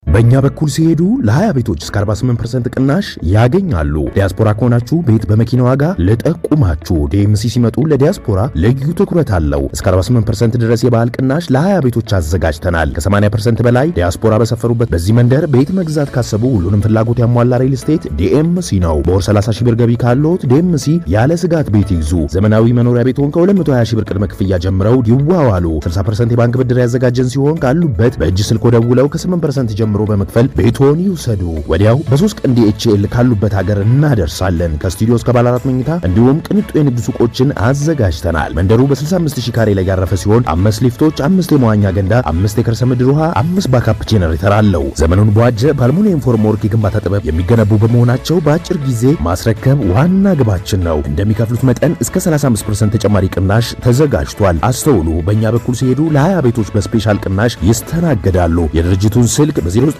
በእኛ በኩል ሲሄዱ ለ20 ቤቶች እስከ 48% ቅናሽ ያገኛሉ። ዲያስፖራ ከሆናችሁ ቤት በመኪና ዋጋ ለጠቁማችሁ። ዲኤምሲ ሲመጡ ለዲያስፖራ ልዩ ትኩረት አለው። እስከ 48% ድረስ የበዓል ቅናሽ ለ20 ቤቶች አዘጋጅተናል። ከ80% በላይ ዲያስፖራ በሰፈሩበት በዚህ መንደር ቤት መግዛት ካሰቡ ሁሉንም ፍላጎት ያሟላ ሪል ስቴት ዲኤምሲ ነው። በወር 30 ሺህ ብር ገቢ ካሎት ዲኤምሲ ያለ ስጋት ቤት ይግዙ። ዘመናዊ መኖሪያ ቤቶን ከ220 ሺህ ብር ቅድመ ክፍያ ጀምረው ይዋዋሉ። 60% የባንክ ብድር ያዘጋጀን ሲሆን ካሉበት በእጅ ስልክ ደውለው ከ8% ጀምሮ በመክፈል ቤቶን ይውሰዱ። ወዲያው በ3 ቀን ዲኤችኤል ካሉበት ሀገር እናደርሳለን። ከስቱዲዮ እስከ ባለ 4 መኝታ እንዲሁም ቅንጡ የንግድ ሱቆችን አዘጋጅተናል። መንደሩ በ65000 ካሬ ላይ ያረፈ ሲሆን 5 ሊፍቶች፣ 5 የመዋኛ ገንዳ፣ 5 የከርሰ ምድር ውሃ፣ 5 ባካፕ ጄነሬተር አለው። ዘመኑን በዋጀ በአልሙኒየም ፎርምወርክ የግንባታ ጥበብ የሚገነቡ በመሆናቸው በአጭር ጊዜ ማስረከብ ዋና ግባችን ነው። እንደሚከፍሉት መጠን እስከ 35% ተጨማሪ ቅናሽ ተዘጋጅቷል። አስተውሉ። በእኛ በኩል ሲሄዱ ለ20 ቤቶች በስፔሻል ቅናሽ ይስተናገዳሉ። የድርጅቱን ስልክ በ0988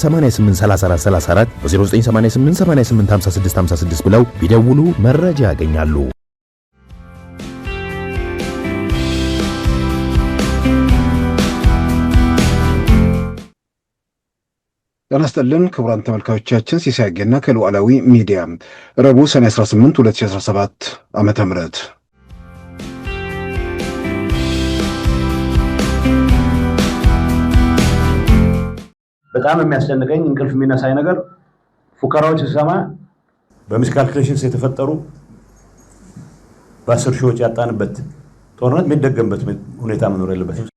88 34 34 በ0988 88 56 56 ብለው ቢደውሉ መረጃ ያገኛሉ። ጤና ይስጥልን ክቡራን ተመልካቾቻችን፣ ሲሳይ ገና ከሉዓላዊ ሚዲያ ረቡዕ ሰኔ 18 2017 ዓመተ ምህረት በጣም የሚያስጨንቀኝ እንቅልፍ የሚነሳኝ ነገር ፉከራዎች ሲሰማ በሚስካልኩሌሽንስ የተፈጠሩ በ10 ሺዎች ያጣንበት ጦርነት የሚደገምበት ሁኔታ መኖር የለበትም።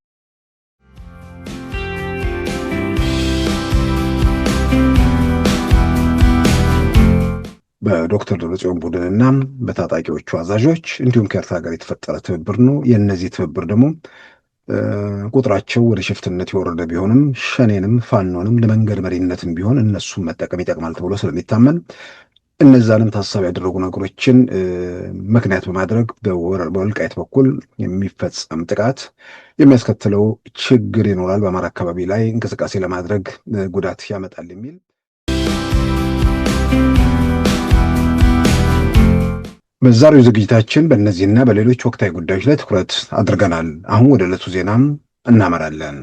በዶክተር ደብረጽዮን ቡድንና በታጣቂዎቹ አዛዦች እንዲሁም ከኤርትራ ጋር የተፈጠረ ትብብር ነው። የነዚህ ትብብር ደግሞ ቁጥራቸው ወደ ሽፍትነት የወረደ ቢሆንም ሸኔንም ፋኖንም ለመንገድ መሪነትም ቢሆን እነሱን መጠቀም ይጠቅማል ተብሎ ስለሚታመን እነዛንም ታሳቢ ያደረጉ ነገሮችን ምክንያት በማድረግ በወልቃይት በኩል የሚፈጸም ጥቃት የሚያስከትለው ችግር ይኖራል፣ በአማራ አካባቢ ላይ እንቅስቃሴ ለማድረግ ጉዳት ያመጣል የሚል በዛሬው ዝግጅታችን በእነዚህና በሌሎች ወቅታዊ ጉዳዮች ላይ ትኩረት አድርገናል። አሁን ወደ ዕለቱ ዜናም እናመራለን።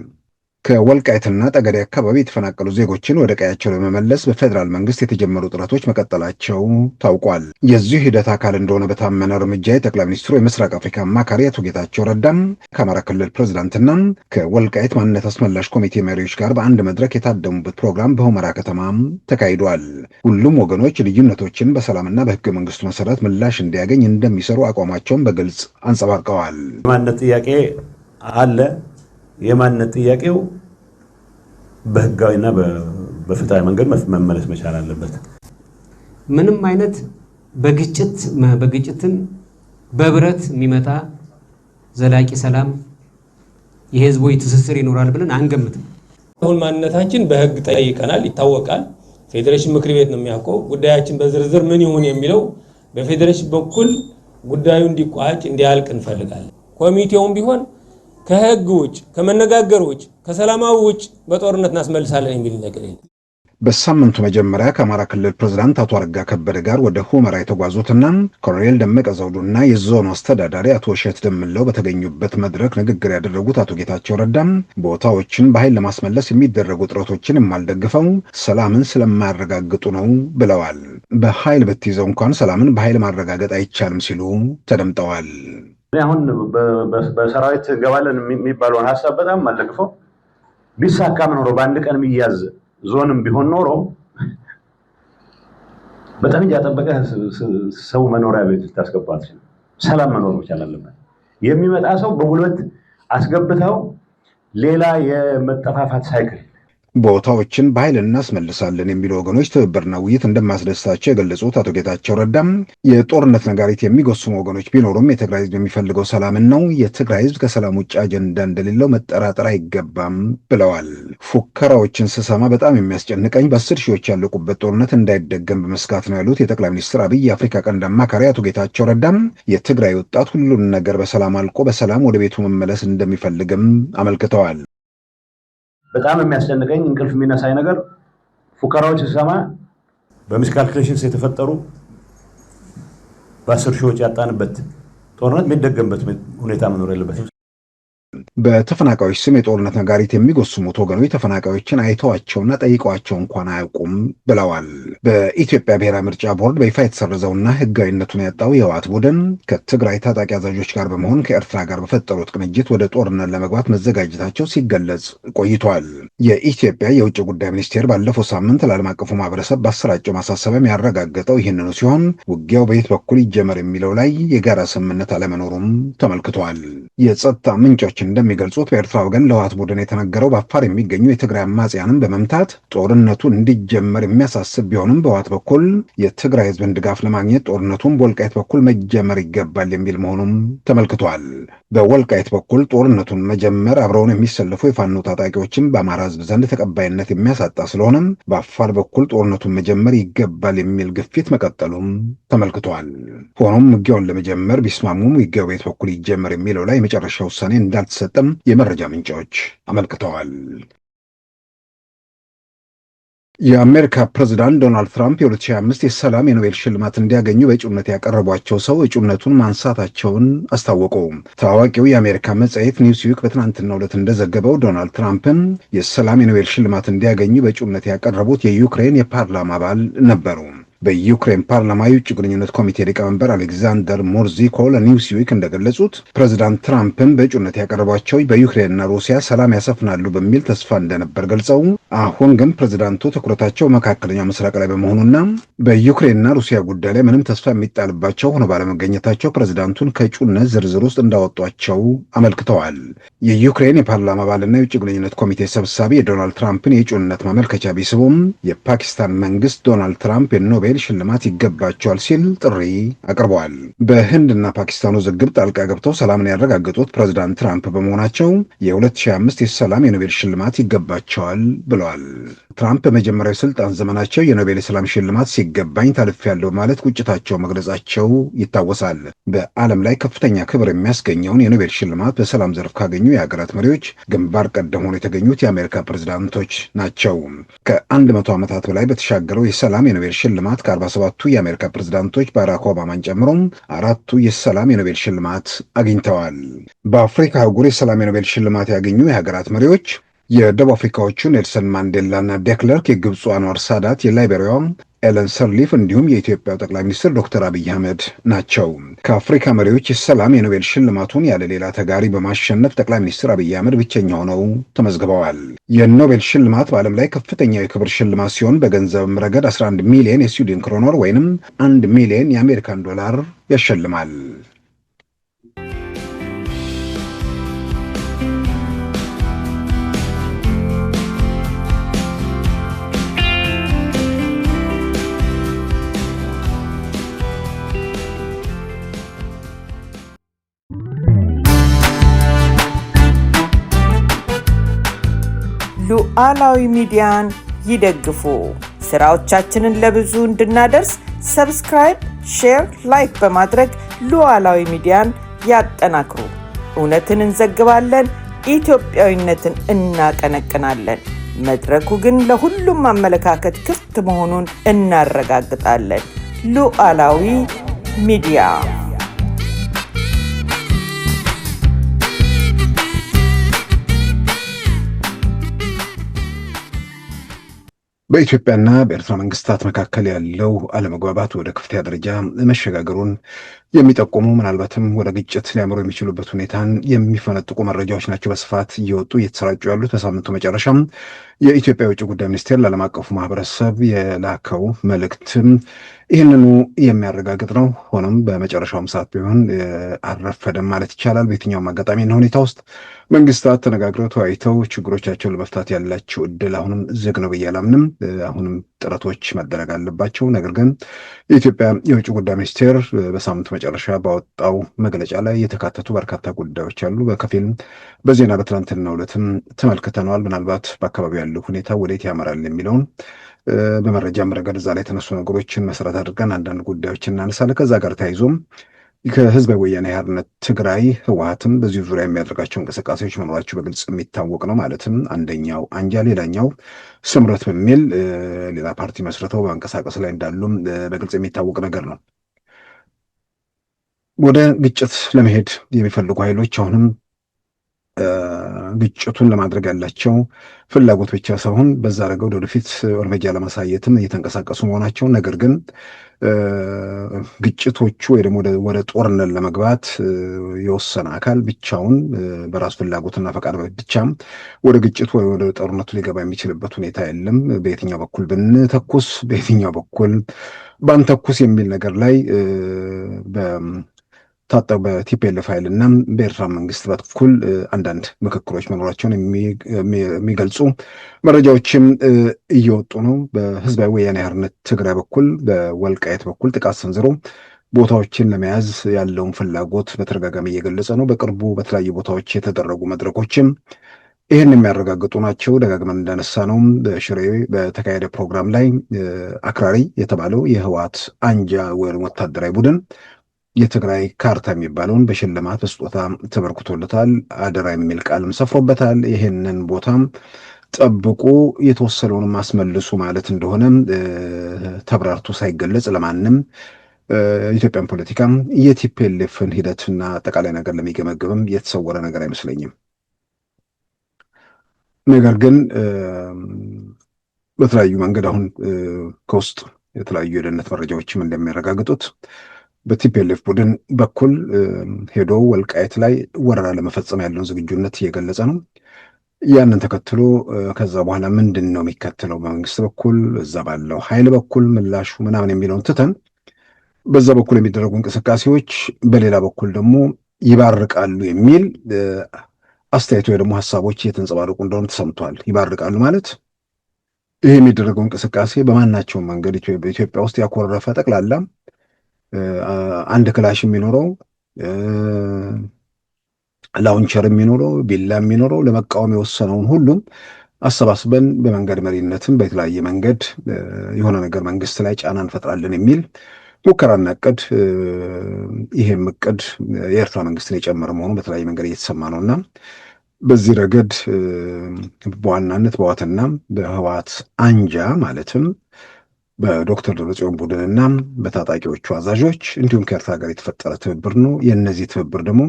ከወልቃይትና ጠገዴ አካባቢ የተፈናቀሉ ዜጎችን ወደ ቀያቸው ለመመለስ በፌዴራል መንግስት የተጀመሩ ጥረቶች መቀጠላቸው ታውቋል። የዚህ ሂደት አካል እንደሆነ በታመነ እርምጃ የጠቅላይ ሚኒስትሩ የምስራቅ አፍሪካ አማካሪ አቶ ጌታቸው ረዳም ከአማራ ክልል ፕሬዝዳንትና ከወልቃይት ማንነት አስመላሽ ኮሚቴ መሪዎች ጋር በአንድ መድረክ የታደሙበት ፕሮግራም በሁመራ ከተማም ተካሂዷል። ሁሉም ወገኖች ልዩነቶችን በሰላምና በህገ መንግስቱ መሰረት ምላሽ እንዲያገኝ እንደሚሰሩ አቋማቸውን በግልጽ አንጸባርቀዋል። የማንነት ጥያቄ አለ። የማንነት ጥያቄው በህጋዊና በፍትሃዊ መንገድ መመለስ መቻል አለበት። ምንም አይነት በግጭትም በብረት የሚመጣ ዘላቂ ሰላም የህዝቦች ትስስር ይኖራል ብለን አንገምትም። አሁን ማንነታችን በህግ ጠይቀናል፣ ይታወቃል። ፌዴሬሽን ምክር ቤት ነው የሚያውቀው። ጉዳያችን በዝርዝር ምን ይሁን የሚለው በፌዴሬሽን በኩል ጉዳዩ እንዲቋጭ እንዲያልቅ እንፈልጋለን። ኮሚቴውም ቢሆን ከህግ ውጭ ከመነጋገር ውጭ ከሰላማዊ ውጭ በጦርነት እናስመልሳለን የሚል ነገር የለም። በሳምንቱ መጀመሪያ ከአማራ ክልል ፕሬዝዳንት አቶ አረጋ ከበደ ጋር ወደ ሁመራ የተጓዙትና ኮሎኔል ደመቀ ዘውዱና የዞኑ አስተዳዳሪ አቶ እሸት ደምለው በተገኙበት መድረክ ንግግር ያደረጉት አቶ ጌታቸው ረዳም ቦታዎችን በኃይል ለማስመለስ የሚደረጉ ጥረቶችን የማልደግፈው ሰላምን ስለማያረጋግጡ ነው ብለዋል። በኃይል ብትይዘው እንኳን ሰላምን በኃይል ማረጋገጥ አይቻልም ሲሉ ተደምጠዋል። አሁን በሰራዊት ገባለን የሚባለውን ሐሳብ በጣም ማለግፈው ቢሳካም ኖሮ በአንድ ቀን የሚያዝ ዞንም ቢሆን ኖሮ በጣም ያጠበቀ ሰው መኖሪያ ቤት ታስገባል። ሰላም መኖር መቻል አለበት። የሚመጣ ሰው በጉልበት አስገብተው ሌላ የመጠፋፋት ሳይክል ቦታዎችን በኃይል እናስመልሳለን የሚሉ ወገኖች ትብብርና ውይይት እንደማስደስታቸው የገለጹት አቶ ጌታቸው ረዳም የጦርነት ነጋሪት የሚጎስሙ ወገኖች ቢኖሩም የትግራይ ህዝብ የሚፈልገው ሰላምን ነው። የትግራይ ህዝብ ከሰላም ውጭ አጀንዳ እንደሌለው መጠራጠር አይገባም ብለዋል። ፉከራዎችን ስሰማ በጣም የሚያስጨንቀኝ በ10 ሺዎች ያለቁበት ጦርነት እንዳይደገም በመስጋት ነው ያሉት የጠቅላይ ሚኒስትር አብይ የአፍሪካ ቀንድ አማካሪ አቶ ጌታቸው ረዳም የትግራይ ወጣት ሁሉን ነገር በሰላም አልቆ በሰላም ወደ ቤቱ መመለስ እንደሚፈልግም አመልክተዋል። በጣም የሚያስጨንቀኝ እንቅልፍ የሚነሳኝ ነገር ፉከራዎች ሲሰማ በሚስካልኩሌሽንስ የተፈጠሩ በ10 ሺዎች ያጣንበት ጦርነት የሚደገምበት ሁኔታ መኖር የለበትም። በተፈናቃዮች ስም የጦርነት ነጋሪት የሚጎስሙት ወገኖች ተፈናቃዮችን አይተዋቸውና ጠይቀዋቸው እንኳን አያውቁም ብለዋል። በኢትዮጵያ ብሔራዊ ምርጫ ቦርድ በይፋ የተሰረዘውና ህጋዊነቱን ያጣው የህወሓት ቡድን ከትግራይ ታጣቂ አዛዦች ጋር በመሆን ከኤርትራ ጋር በፈጠሩት ቅንጅት ወደ ጦርነት ለመግባት መዘጋጀታቸው ሲገለጽ ቆይቷል። የኢትዮጵያ የውጭ ጉዳይ ሚኒስቴር ባለፈው ሳምንት ለዓለም አቀፉ ማህበረሰብ ባሰራጨው ማሳሰቢያም ያረጋገጠው ይህንኑ ሲሆን ውጊያው በየት በኩል ይጀመር የሚለው ላይ የጋራ ስምምነት አለመኖሩም ተመልክቷል። የጸጥታ ምንጮች እንደሚገልጹት በኤርትራ ወገን ለህወሓት ቡድን የተነገረው በአፋር የሚገኙ የትግራይ አማጽያንን በመምታት ጦርነቱ እንዲጀመር የሚያሳስብ ቢሆንም በህወሓት በኩል የትግራይ ህዝብን ድጋፍ ለማግኘት ጦርነቱን በወልቃይት በኩል መጀመር ይገባል የሚል መሆኑም ተመልክቷል። በወልቃይት በኩል ጦርነቱን መጀመር አብረውን የሚሰለፉ የፋኖ ታጣቂዎችን በአማራ ህዝብ ዘንድ ተቀባይነት የሚያሳጣ ስለሆነም በአፋር በኩል ጦርነቱን መጀመር ይገባል የሚል ግፊት መቀጠሉም ተመልክቷል። ሆኖም ውጊያውን ለመጀመር ቢስማሙም ውጊያው በየት በኩል ይጀመር የሚለው ላይ የመጨረሻ ውሳኔ እንዳልተሰጠም የመረጃ ምንጮች አመልክተዋል። የአሜሪካ ፕሬዝዳንት ዶናልድ ትራምፕ የ2025 የሰላም የኖቤል ሽልማት እንዲያገኙ በእጩነት ያቀረቧቸው ሰው እጩነቱን ማንሳታቸውን አስታወቁ። ታዋቂው የአሜሪካ መጽሔት ኒውስዊክ በትናንትናው ዕለት እንደዘገበው ዶናልድ ትራምፕን የሰላም የኖቤል ሽልማት እንዲያገኙ በእጩነት ያቀረቡት የዩክሬን የፓርላማ አባል ነበሩ። በዩክሬን ፓርላማ የውጭ ግንኙነት ኮሚቴ ሊቀመንበር አሌክዛንደር ሞርዚኮ ለኒውስዊክ እንደገለጹት ፕሬዚዳንት ትራምፕን በእጩነት ያቀረቧቸው በዩክሬንና ሩሲያ ሰላም ያሰፍናሉ በሚል ተስፋ እንደነበር ገልጸው አሁን ግን ፕሬዚዳንቱ ትኩረታቸው መካከለኛው ምስራቅ ላይ በመሆኑና በዩክሬንና ሩሲያ ጉዳይ ላይ ምንም ተስፋ የሚጣልባቸው ሆኖ ባለመገኘታቸው ፕሬዚዳንቱን ከእጩነት ዝርዝር ውስጥ እንዳወጧቸው አመልክተዋል። የዩክሬን የፓርላማ አባልና የውጭ ግንኙነት ኮሚቴ ሰብሳቢ የዶናልድ ትራምፕን የእጩነት ማመልከቻ ቢስቡም የፓኪስታን መንግስት ዶናልድ ትራምፕ የኖቤል ሽልማት ይገባቸዋል ሲል ጥሪ አቅርበዋል። በህንድና ፓኪስታኑ ውዝግብ ጣልቃ ገብተው ሰላምን ያረጋገጡት ፕሬዚዳንት ትራምፕ በመሆናቸው የ2025 የሰላም የኖቤል ሽልማት ይገባቸዋል ብለዋል። ትራምፕ በመጀመሪያው ስልጣን ዘመናቸው የኖቤል የሰላም ሽልማት ሲገባኝ ታልፌያለሁ ማለት ቁጭታቸው መግለጻቸው ይታወሳል። በዓለም ላይ ከፍተኛ ክብር የሚያስገኘውን የኖቤል ሽልማት በሰላም ዘርፍ ካገኙ የሀገራት መሪዎች ግንባር ቀደም ሆነው የተገኙት የአሜሪካ ፕሬዝዳንቶች ናቸው። ከ100 ዓመታት በላይ በተሻገረው የሰላም የኖቤል ሽልማት ከ47ቱ የአሜሪካ ፕሬዝዳንቶች ባራክ ኦባማን ጨምሮ 4ቱ የሰላም የኖቤል ሽልማት አግኝተዋል። በአፍሪካ አህጉር የሰላም የኖቤል ሽልማት ያገኙ የሀገራት መሪዎች የደቡብ አፍሪካዎቹ ኔልሰን ማንዴላና ዴክለርክ፣ የግብፁ አንዋር ሳዳት፣ የላይቤሪያው ኤለን ሰርሊፍ እንዲሁም የኢትዮጵያው ጠቅላይ ሚኒስትር ዶክተር አብይ አህመድ ናቸው። ከአፍሪካ መሪዎች የሰላም የኖቤል ሽልማቱን ያለ ሌላ ተጋሪ በማሸነፍ ጠቅላይ ሚኒስትር አብይ አህመድ ብቸኛ ሆነው ተመዝግበዋል። የኖቤል ሽልማት በዓለም ላይ ከፍተኛው የክብር ሽልማት ሲሆን በገንዘብም ረገድ 11 ሚሊዮን የስዊድን ክሮኖር ወይንም 1 ሚሊዮን የአሜሪካን ዶላር ያሸልማል። ሉዓላዊ ሚዲያን ይደግፉ። ስራዎቻችንን ለብዙ እንድናደርስ ሰብስክራይብ፣ ሼር፣ ላይክ በማድረግ ሉዓላዊ ሚዲያን ያጠናክሩ። እውነትን እንዘግባለን፣ ኢትዮጵያዊነትን እናቀነቅናለን። መድረኩ ግን ለሁሉም አመለካከት ክፍት መሆኑን እናረጋግጣለን። ሉዓላዊ ሚዲያ በኢትዮጵያና በኤርትራ መንግስታት መካከል ያለው አለመግባባት ወደ ከፍተኛ ደረጃ መሸጋገሩን የሚጠቁሙ ምናልባትም ወደ ግጭት ሊያመሩ የሚችሉበት ሁኔታን የሚፈነጥቁ መረጃዎች ናቸው በስፋት እየወጡ እየተሰራጩ ያሉት። በሳምንቱ መጨረሻም የኢትዮጵያ የውጭ ጉዳይ ሚኒስቴር ለዓለም አቀፉ ማህበረሰብ የላከው መልእክትም ይህንኑ የሚያረጋግጥ ነው። ሆኖም በመጨረሻውም ሰዓት ቢሆን አልረፈደም ማለት ይቻላል። በየትኛውም አጋጣሚና ሁኔታ ውስጥ መንግስታት ተነጋግረው ተወያይተው ችግሮቻቸውን ለመፍታት ያላቸው እድል አሁንም ዝግ ነው ብዬ አላምንም። አሁንም ጥረቶች መደረግ አለባቸው። ነገር ግን የኢትዮጵያ የውጭ ጉዳይ ሚኒስቴር በሳምንቱ መጨረሻ ባወጣው መግለጫ ላይ የተካተቱ በርካታ ጉዳዮች አሉ። በከፊል በዜና በትናንትናው ዕለትም ተመልክተነዋል። ምናልባት በአካባቢው ያለው ሁኔታ ወዴት ያመራል የሚለውን በመረጃም ረገድ እዛ ላይ የተነሱ ነገሮችን መሰረት አድርገን አንዳንድ ጉዳዮችን እናነሳለን። ከዛ ጋር ተያይዞም ከህዝባዊ ወያነ ሓርነት ትግራይ ህወሓትም በዚህ ዙሪያ የሚያደርጋቸው እንቅስቃሴዎች መኖራቸው በግልጽ የሚታወቅ ነው። ማለትም አንደኛው አንጃ ሌላኛው ስምረት በሚል ሌላ ፓርቲ መስርተው በመንቀሳቀስ ላይ እንዳሉም በግልጽ የሚታወቅ ነገር ነው። ወደ ግጭት ለመሄድ የሚፈልጉ ኃይሎች አሁንም ግጭቱን ለማድረግ ያላቸው ፍላጎት ብቻ ሳይሆን በዛ ረገድ ወደፊት እርምጃ ለማሳየትም እየተንቀሳቀሱ መሆናቸው፣ ነገር ግን ግጭቶቹ ወይ ደግሞ ወደ ጦርነት ለመግባት የወሰነ አካል ብቻውን በራሱ ፍላጎትና ፈቃድ ብቻም ወደ ግጭቱ ወይ ወደ ጦርነቱ ሊገባ የሚችልበት ሁኔታ የለም። በየትኛው በኩል ብንተኩስ፣ በየትኛው በኩል ባንተኩስ የሚል ነገር ላይ በቲፒኤልኤፍ ኃይል እና በኤርትራ መንግስት በኩል አንዳንድ ምክክሮች መኖራቸውን የሚገልጹ መረጃዎችም እየወጡ ነው። በህዝባዊ ወያነ ሓርነት ትግራይ በኩል በወልቃየት በኩል ጥቃት ሰንዝሮ ቦታዎችን ለመያዝ ያለውን ፍላጎት በተደጋጋሚ እየገለጸ ነው። በቅርቡ በተለያዩ ቦታዎች የተደረጉ መድረኮችም ይህን የሚያረጋግጡ ናቸው። ደጋግመን እንዳነሳ ነው በሽሬ በተካሄደ ፕሮግራም ላይ አክራሪ የተባለው የህወሓት አንጃ ወይም ወታደራዊ ቡድን የትግራይ ካርታ የሚባለውን በሽልማት በስጦታ ተበርክቶለታል። አደራ የሚል ቃልም ሰፍሮበታል። ይህንን ቦታም ጠብቁ፣ የተወሰነውን ማስመልሱ ማለት እንደሆነ ተብራርቶ ሳይገለጽ ለማንም ኢትዮጵያን ፖለቲካ የቲፒኤልኤፍን ሂደትና አጠቃላይ ነገር ለሚገመግብም የተሰወረ ነገር አይመስለኝም። ነገር ግን በተለያዩ መንገድ አሁን ከውስጥ የተለያዩ የደህንነት መረጃዎችም እንደሚያረጋግጡት በቲፒኤልኤፍ ቡድን በኩል ሄዶ ወልቃየት ላይ ወረራ ለመፈጸም ያለውን ዝግጁነት እየገለጸ ነው። ያንን ተከትሎ ከዛ በኋላ ምንድን ነው የሚከተለው በመንግስት በኩል እዛ ባለው ኃይል በኩል ምላሹ ምናምን የሚለውን ትተን በዛ በኩል የሚደረጉ እንቅስቃሴዎች በሌላ በኩል ደግሞ ይባርቃሉ የሚል አስተያየት ወይ ደግሞ ሀሳቦች እየተንጸባረቁ እንደሆነ ተሰምቷል። ይባርቃሉ ማለት ይህ የሚደረገው እንቅስቃሴ በማናቸውም መንገድ በኢትዮጵያ ውስጥ ያኮረፈ ጠቅላላ አንድ ክላሽ የሚኖረው ላውንቸር የሚኖረው ቢላ የሚኖረው ለመቃወም የወሰነውን ሁሉም አሰባስበን በመንገድ መሪነትም በተለያየ መንገድ የሆነ ነገር መንግስት ላይ ጫና እንፈጥራለን የሚል ሙከራና እቅድ፣ ይሄም እቅድ የኤርትራ መንግስትን የጨመረ መሆኑ በተለያየ መንገድ እየተሰማ ነውና በዚህ ረገድ በዋናነት በህወሓትና በህወሓት አንጃ ማለትም በዶክተር ደብረጽዮን ቡድንና በታጣቂዎቹ አዛዦች እንዲሁም ከኤርትራ ጋር የተፈጠረ ትብብር ነው። የእነዚህ ትብብር ደግሞ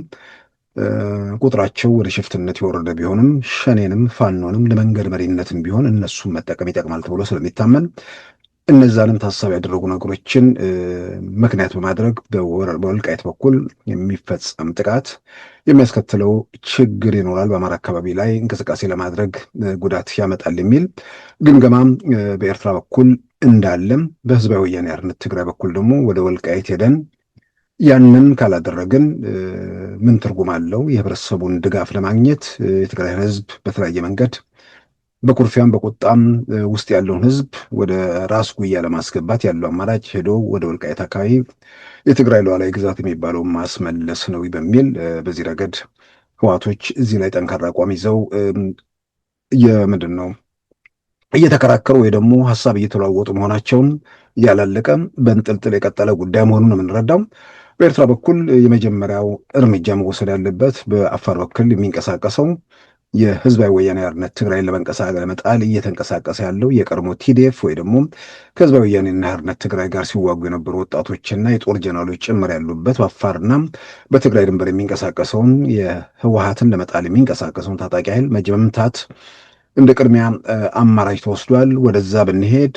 ቁጥራቸው ወደ ሽፍትነት የወረደ ቢሆንም ሸኔንም ፋኖንም ለመንገድ መሪነትም ቢሆን እነሱን መጠቀም ይጠቅማል ተብሎ ስለሚታመን እነዛንም ታሳቢ ያደረጉ ነገሮችን ምክንያት በማድረግ በወልቃይት በኩል የሚፈጸም ጥቃት የሚያስከትለው ችግር ይኖራል፣ በአማራ አካባቢ ላይ እንቅስቃሴ ለማድረግ ጉዳት ያመጣል የሚል ግምገማም በኤርትራ በኩል እንዳለም፣ በህዝባዊ ወያነ ሓርነት ትግራይ በኩል ደግሞ ወደ ወልቃይት ሄደን ያንን ካላደረግን ምን ትርጉም አለው? የህብረተሰቡን ድጋፍ ለማግኘት የትግራይ ህዝብ በተለያየ መንገድ በኩርፊያም በቁጣም ውስጥ ያለውን ህዝብ ወደ ራስ ጉያ ለማስገባት ያለው አማራጭ ሄዶ ወደ ወልቃይት አካባቢ የትግራይ ሉዓላዊ ግዛት የሚባለው ማስመለስ ነው በሚል በዚህ ረገድ ህወሓቶች እዚህ ላይ ጠንካራ አቋም ይዘው የምንድን ነው እየተከራከሩ ወይ ደግሞ ሀሳብ እየተለዋወጡ መሆናቸውን ያላለቀ በእንጥልጥል የቀጠለ ጉዳይ መሆኑን ነው የምንረዳው። በኤርትራ በኩል የመጀመሪያው እርምጃ መወሰድ ያለበት በአፋር በኩል የሚንቀሳቀሰው የህዝባዊ ወያነ ሓርነት ትግራይን ለመጣል እየተንቀሳቀሰ ያለው የቀድሞ ቲዲኤፍ ወይ ደግሞ ከህዝባዊ ወያነ ሓርነት ትግራይ ጋር ሲዋጉ የነበሩ ወጣቶችና የጦር ጀነራሎች ጭምር ያሉበት በአፋርና በትግራይ ድንበር የሚንቀሳቀሰውን የህወሓትን ለመጣል የሚንቀሳቀሰውን ታጣቂ ኃይል መምታት እንደ ቅድሚያ አማራጭ ተወስዷል። ወደዛ ብንሄድ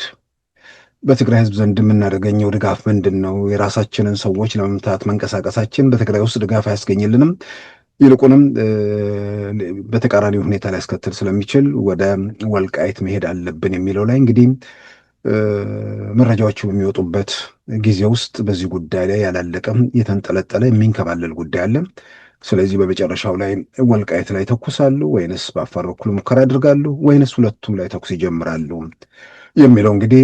በትግራይ ህዝብ ዘንድ የምናደርገው ድጋፍ ምንድን ነው? የራሳችንን ሰዎች ለመምታት መንቀሳቀሳችን በትግራይ ውስጥ ድጋፍ አያስገኝልንም። ይልቁንም በተቃራኒ ሁኔታ ሊያስከትል ስለሚችል ወደ ወልቃይት መሄድ አለብን የሚለው ላይ እንግዲህ መረጃዎቹ በሚወጡበት ጊዜ ውስጥ በዚህ ጉዳይ ላይ ያላለቀም የተንጠለጠለ የሚንከባለል ጉዳይ አለ። ስለዚህ በመጨረሻው ላይ ወልቃይት ላይ ተኩሳሉ ወይንስ በአፋር በኩል ሙከራ ያደርጋሉ ወይንስ ሁለቱም ላይ ተኩስ ይጀምራሉ የሚለው እንግዲህ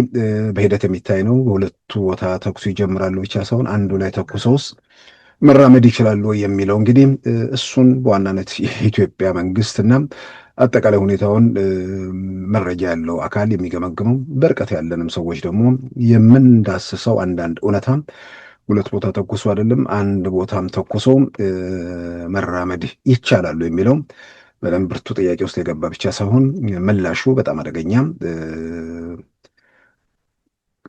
በሂደት የሚታይ ነው። በሁለቱ ቦታ ተኩሱ ይጀምራሉ ብቻ ሳይሆን አንዱ ላይ ተኩሰውስ መራመድ ይችላሉ የሚለው እንግዲህ እሱን በዋናነት የኢትዮጵያ መንግስትና አጠቃላይ ሁኔታውን መረጃ ያለው አካል የሚገመግመው፣ በርቀት ያለንም ሰዎች ደግሞ የምንዳስሰው አንዳንድ እውነታ ሁለት ቦታ ተኩሶ አይደለም አንድ ቦታም ተኩሶ መራመድ ይቻላሉ የሚለው በደንብ ብርቱ ጥያቄ ውስጥ የገባ ብቻ ሳይሆን ምላሹ በጣም አደገኛ፣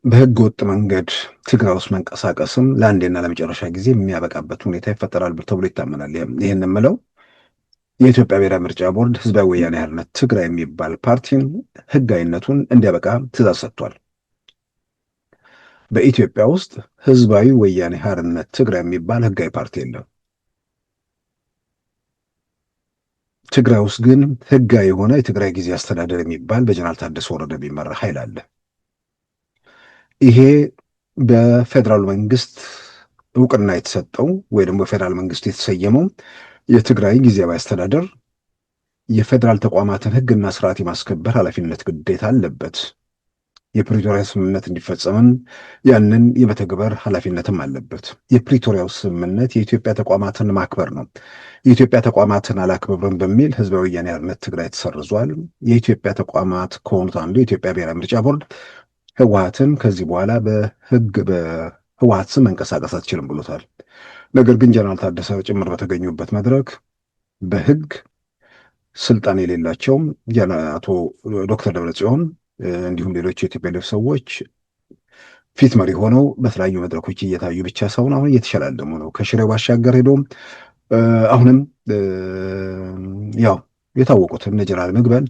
በህገ ወጥ መንገድ ትግራይ ውስጥ መንቀሳቀስም ለአንዴና ለመጨረሻ ጊዜ የሚያበቃበት ሁኔታ ይፈጠራል ተብሎ ይታመናል። ይህን የምለው የኢትዮጵያ ብሔራዊ ምርጫ ቦርድ ህዝባዊ ወያኔ ሓርነት ትግራይ የሚባል ፓርቲን ህጋዊነቱን እንዲያበቃ ትእዛዝ ሰጥቷል። በኢትዮጵያ ውስጥ ህዝባዊ ወያኔ ሓርነት ትግራይ የሚባል ህጋዊ ፓርቲ የለም። ትግራይ ውስጥ ግን ህጋዊ የሆነ የትግራይ ጊዜ አስተዳደር የሚባል በጀነራል ታደሰ ወረደ የሚመራ ኃይል አለ። ይሄ በፌዴራል መንግስት እውቅና የተሰጠው ወይ ደግሞ በፌዴራል መንግስት የተሰየመው የትግራይ ጊዜያዊ አስተዳደር የፌዴራል ተቋማትን ህግና ስርዓት የማስከበር ኃላፊነት ግዴታ አለበት። የፕሪቶሪያ ስምምነት እንዲፈጸምን ያንን የመተግበር ኃላፊነትም አለበት። የፕሪቶሪያው ስምምነት የኢትዮጵያ ተቋማትን ማክበር ነው። የኢትዮጵያ ተቋማትን አላክብርም በሚል ህዝባዊ ወያኔ ሓርነት ትግራይ ተሰርዟል። የኢትዮጵያ ተቋማት ከሆኑት አንዱ የኢትዮጵያ ብሔራዊ ምርጫ ቦርድ ህወሓትን ከዚህ በኋላ በህወሓት ስም መንቀሳቀስ አትችልም ብሎታል። ነገር ግን ጀነራል ታደሰ ጭምር በተገኙበት መድረክ በህግ ስልጣን የሌላቸው አቶ ዶክተር ደብረጽዮን እንዲሁም ሌሎች የቲፒኤልኤፍ ሰዎች ፊት መሪ ሆነው በተለያዩ መድረኮች እየታዩ ብቻ ሳይሆን አሁን እየተሸላለሙ ነው። ከሽሬው ባሻገር ሄዶ አሁንም ያው የታወቁት እነ ጀነራል ምግበን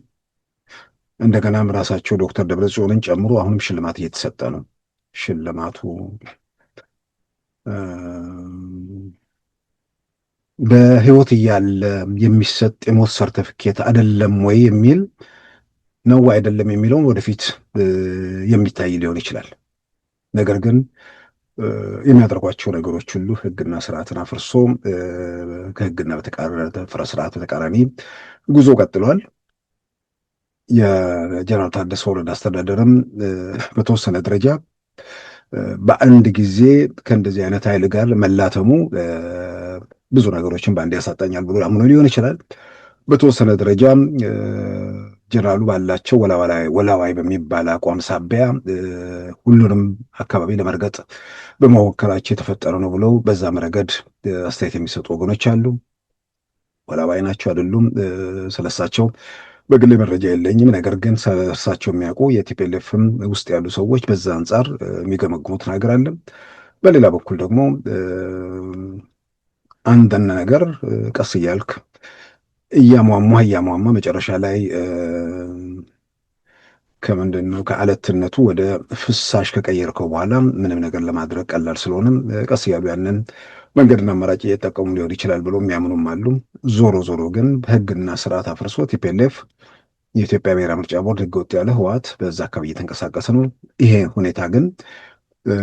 እንደገናም ራሳቸው ዶክተር ደብረጽዮንን ጨምሮ አሁንም ሽልማት እየተሰጠ ነው። ሽልማቱ በህይወት እያለ የሚሰጥ የሞት ሰርተፊኬት አይደለም ወይ የሚል ነው አይደለም የሚለውን ወደፊት የሚታይ ሊሆን ይችላል። ነገር ግን የሚያደርጓቸው ነገሮች ሁሉ ህግና ስርዓትን አፍርሶ ከህግና ስርዓት በተቃራኒ ጉዞ ቀጥሏል። የጀነራል ታደሰ ወረደ አስተዳደርም በተወሰነ ደረጃ በአንድ ጊዜ ከእንደዚህ አይነት ኃይል ጋር መላተሙ ብዙ ነገሮችን በአንድ ያሳጣኛል ብሎ አምኖ ሊሆን ይችላል። በተወሰነ ደረጃ ጀነራሉ ባላቸው ወላዋይ በሚባል አቋም ሳቢያ ሁሉንም አካባቢ ለመርገጥ በመሞከራቸው የተፈጠረ ነው ብለው በዛም ረገድ አስተያየት የሚሰጡ ወገኖች አሉ። ወላዋይ ናቸው አይደሉም ስለሳቸው በግል መረጃ የለኝም። ነገር ግን እርሳቸው የሚያውቁ የቲፒኤልኤፍም ውስጥ ያሉ ሰዎች በዛ አንጻር የሚገመግሙት ነገር አለ። በሌላ በኩል ደግሞ አንድን ነገር ቀስ እያልክ እያሟሟ መጨረሻ ላይ ከምንድነው ከአለትነቱ ወደ ፍሳሽ ከቀየርከው በኋላ ምንም ነገር ለማድረግ ቀላል ስለሆነም ቀስ እያሉ ያንን መንገድና አማራጭ እየጠቀሙ ሊሆን ይችላል ብሎ የሚያምኑም አሉ። ዞሮ ግን በህግና ስርዓት አፍርሶ ቲፒኤልኤፍ የኢትዮጵያ ብሔራዊ ምርጫ ቦርድ ህገወጥ ያለ ህወሓት በዛ አካባቢ እየተንቀሳቀሰ ነው። ይሄ ሁኔታ ግን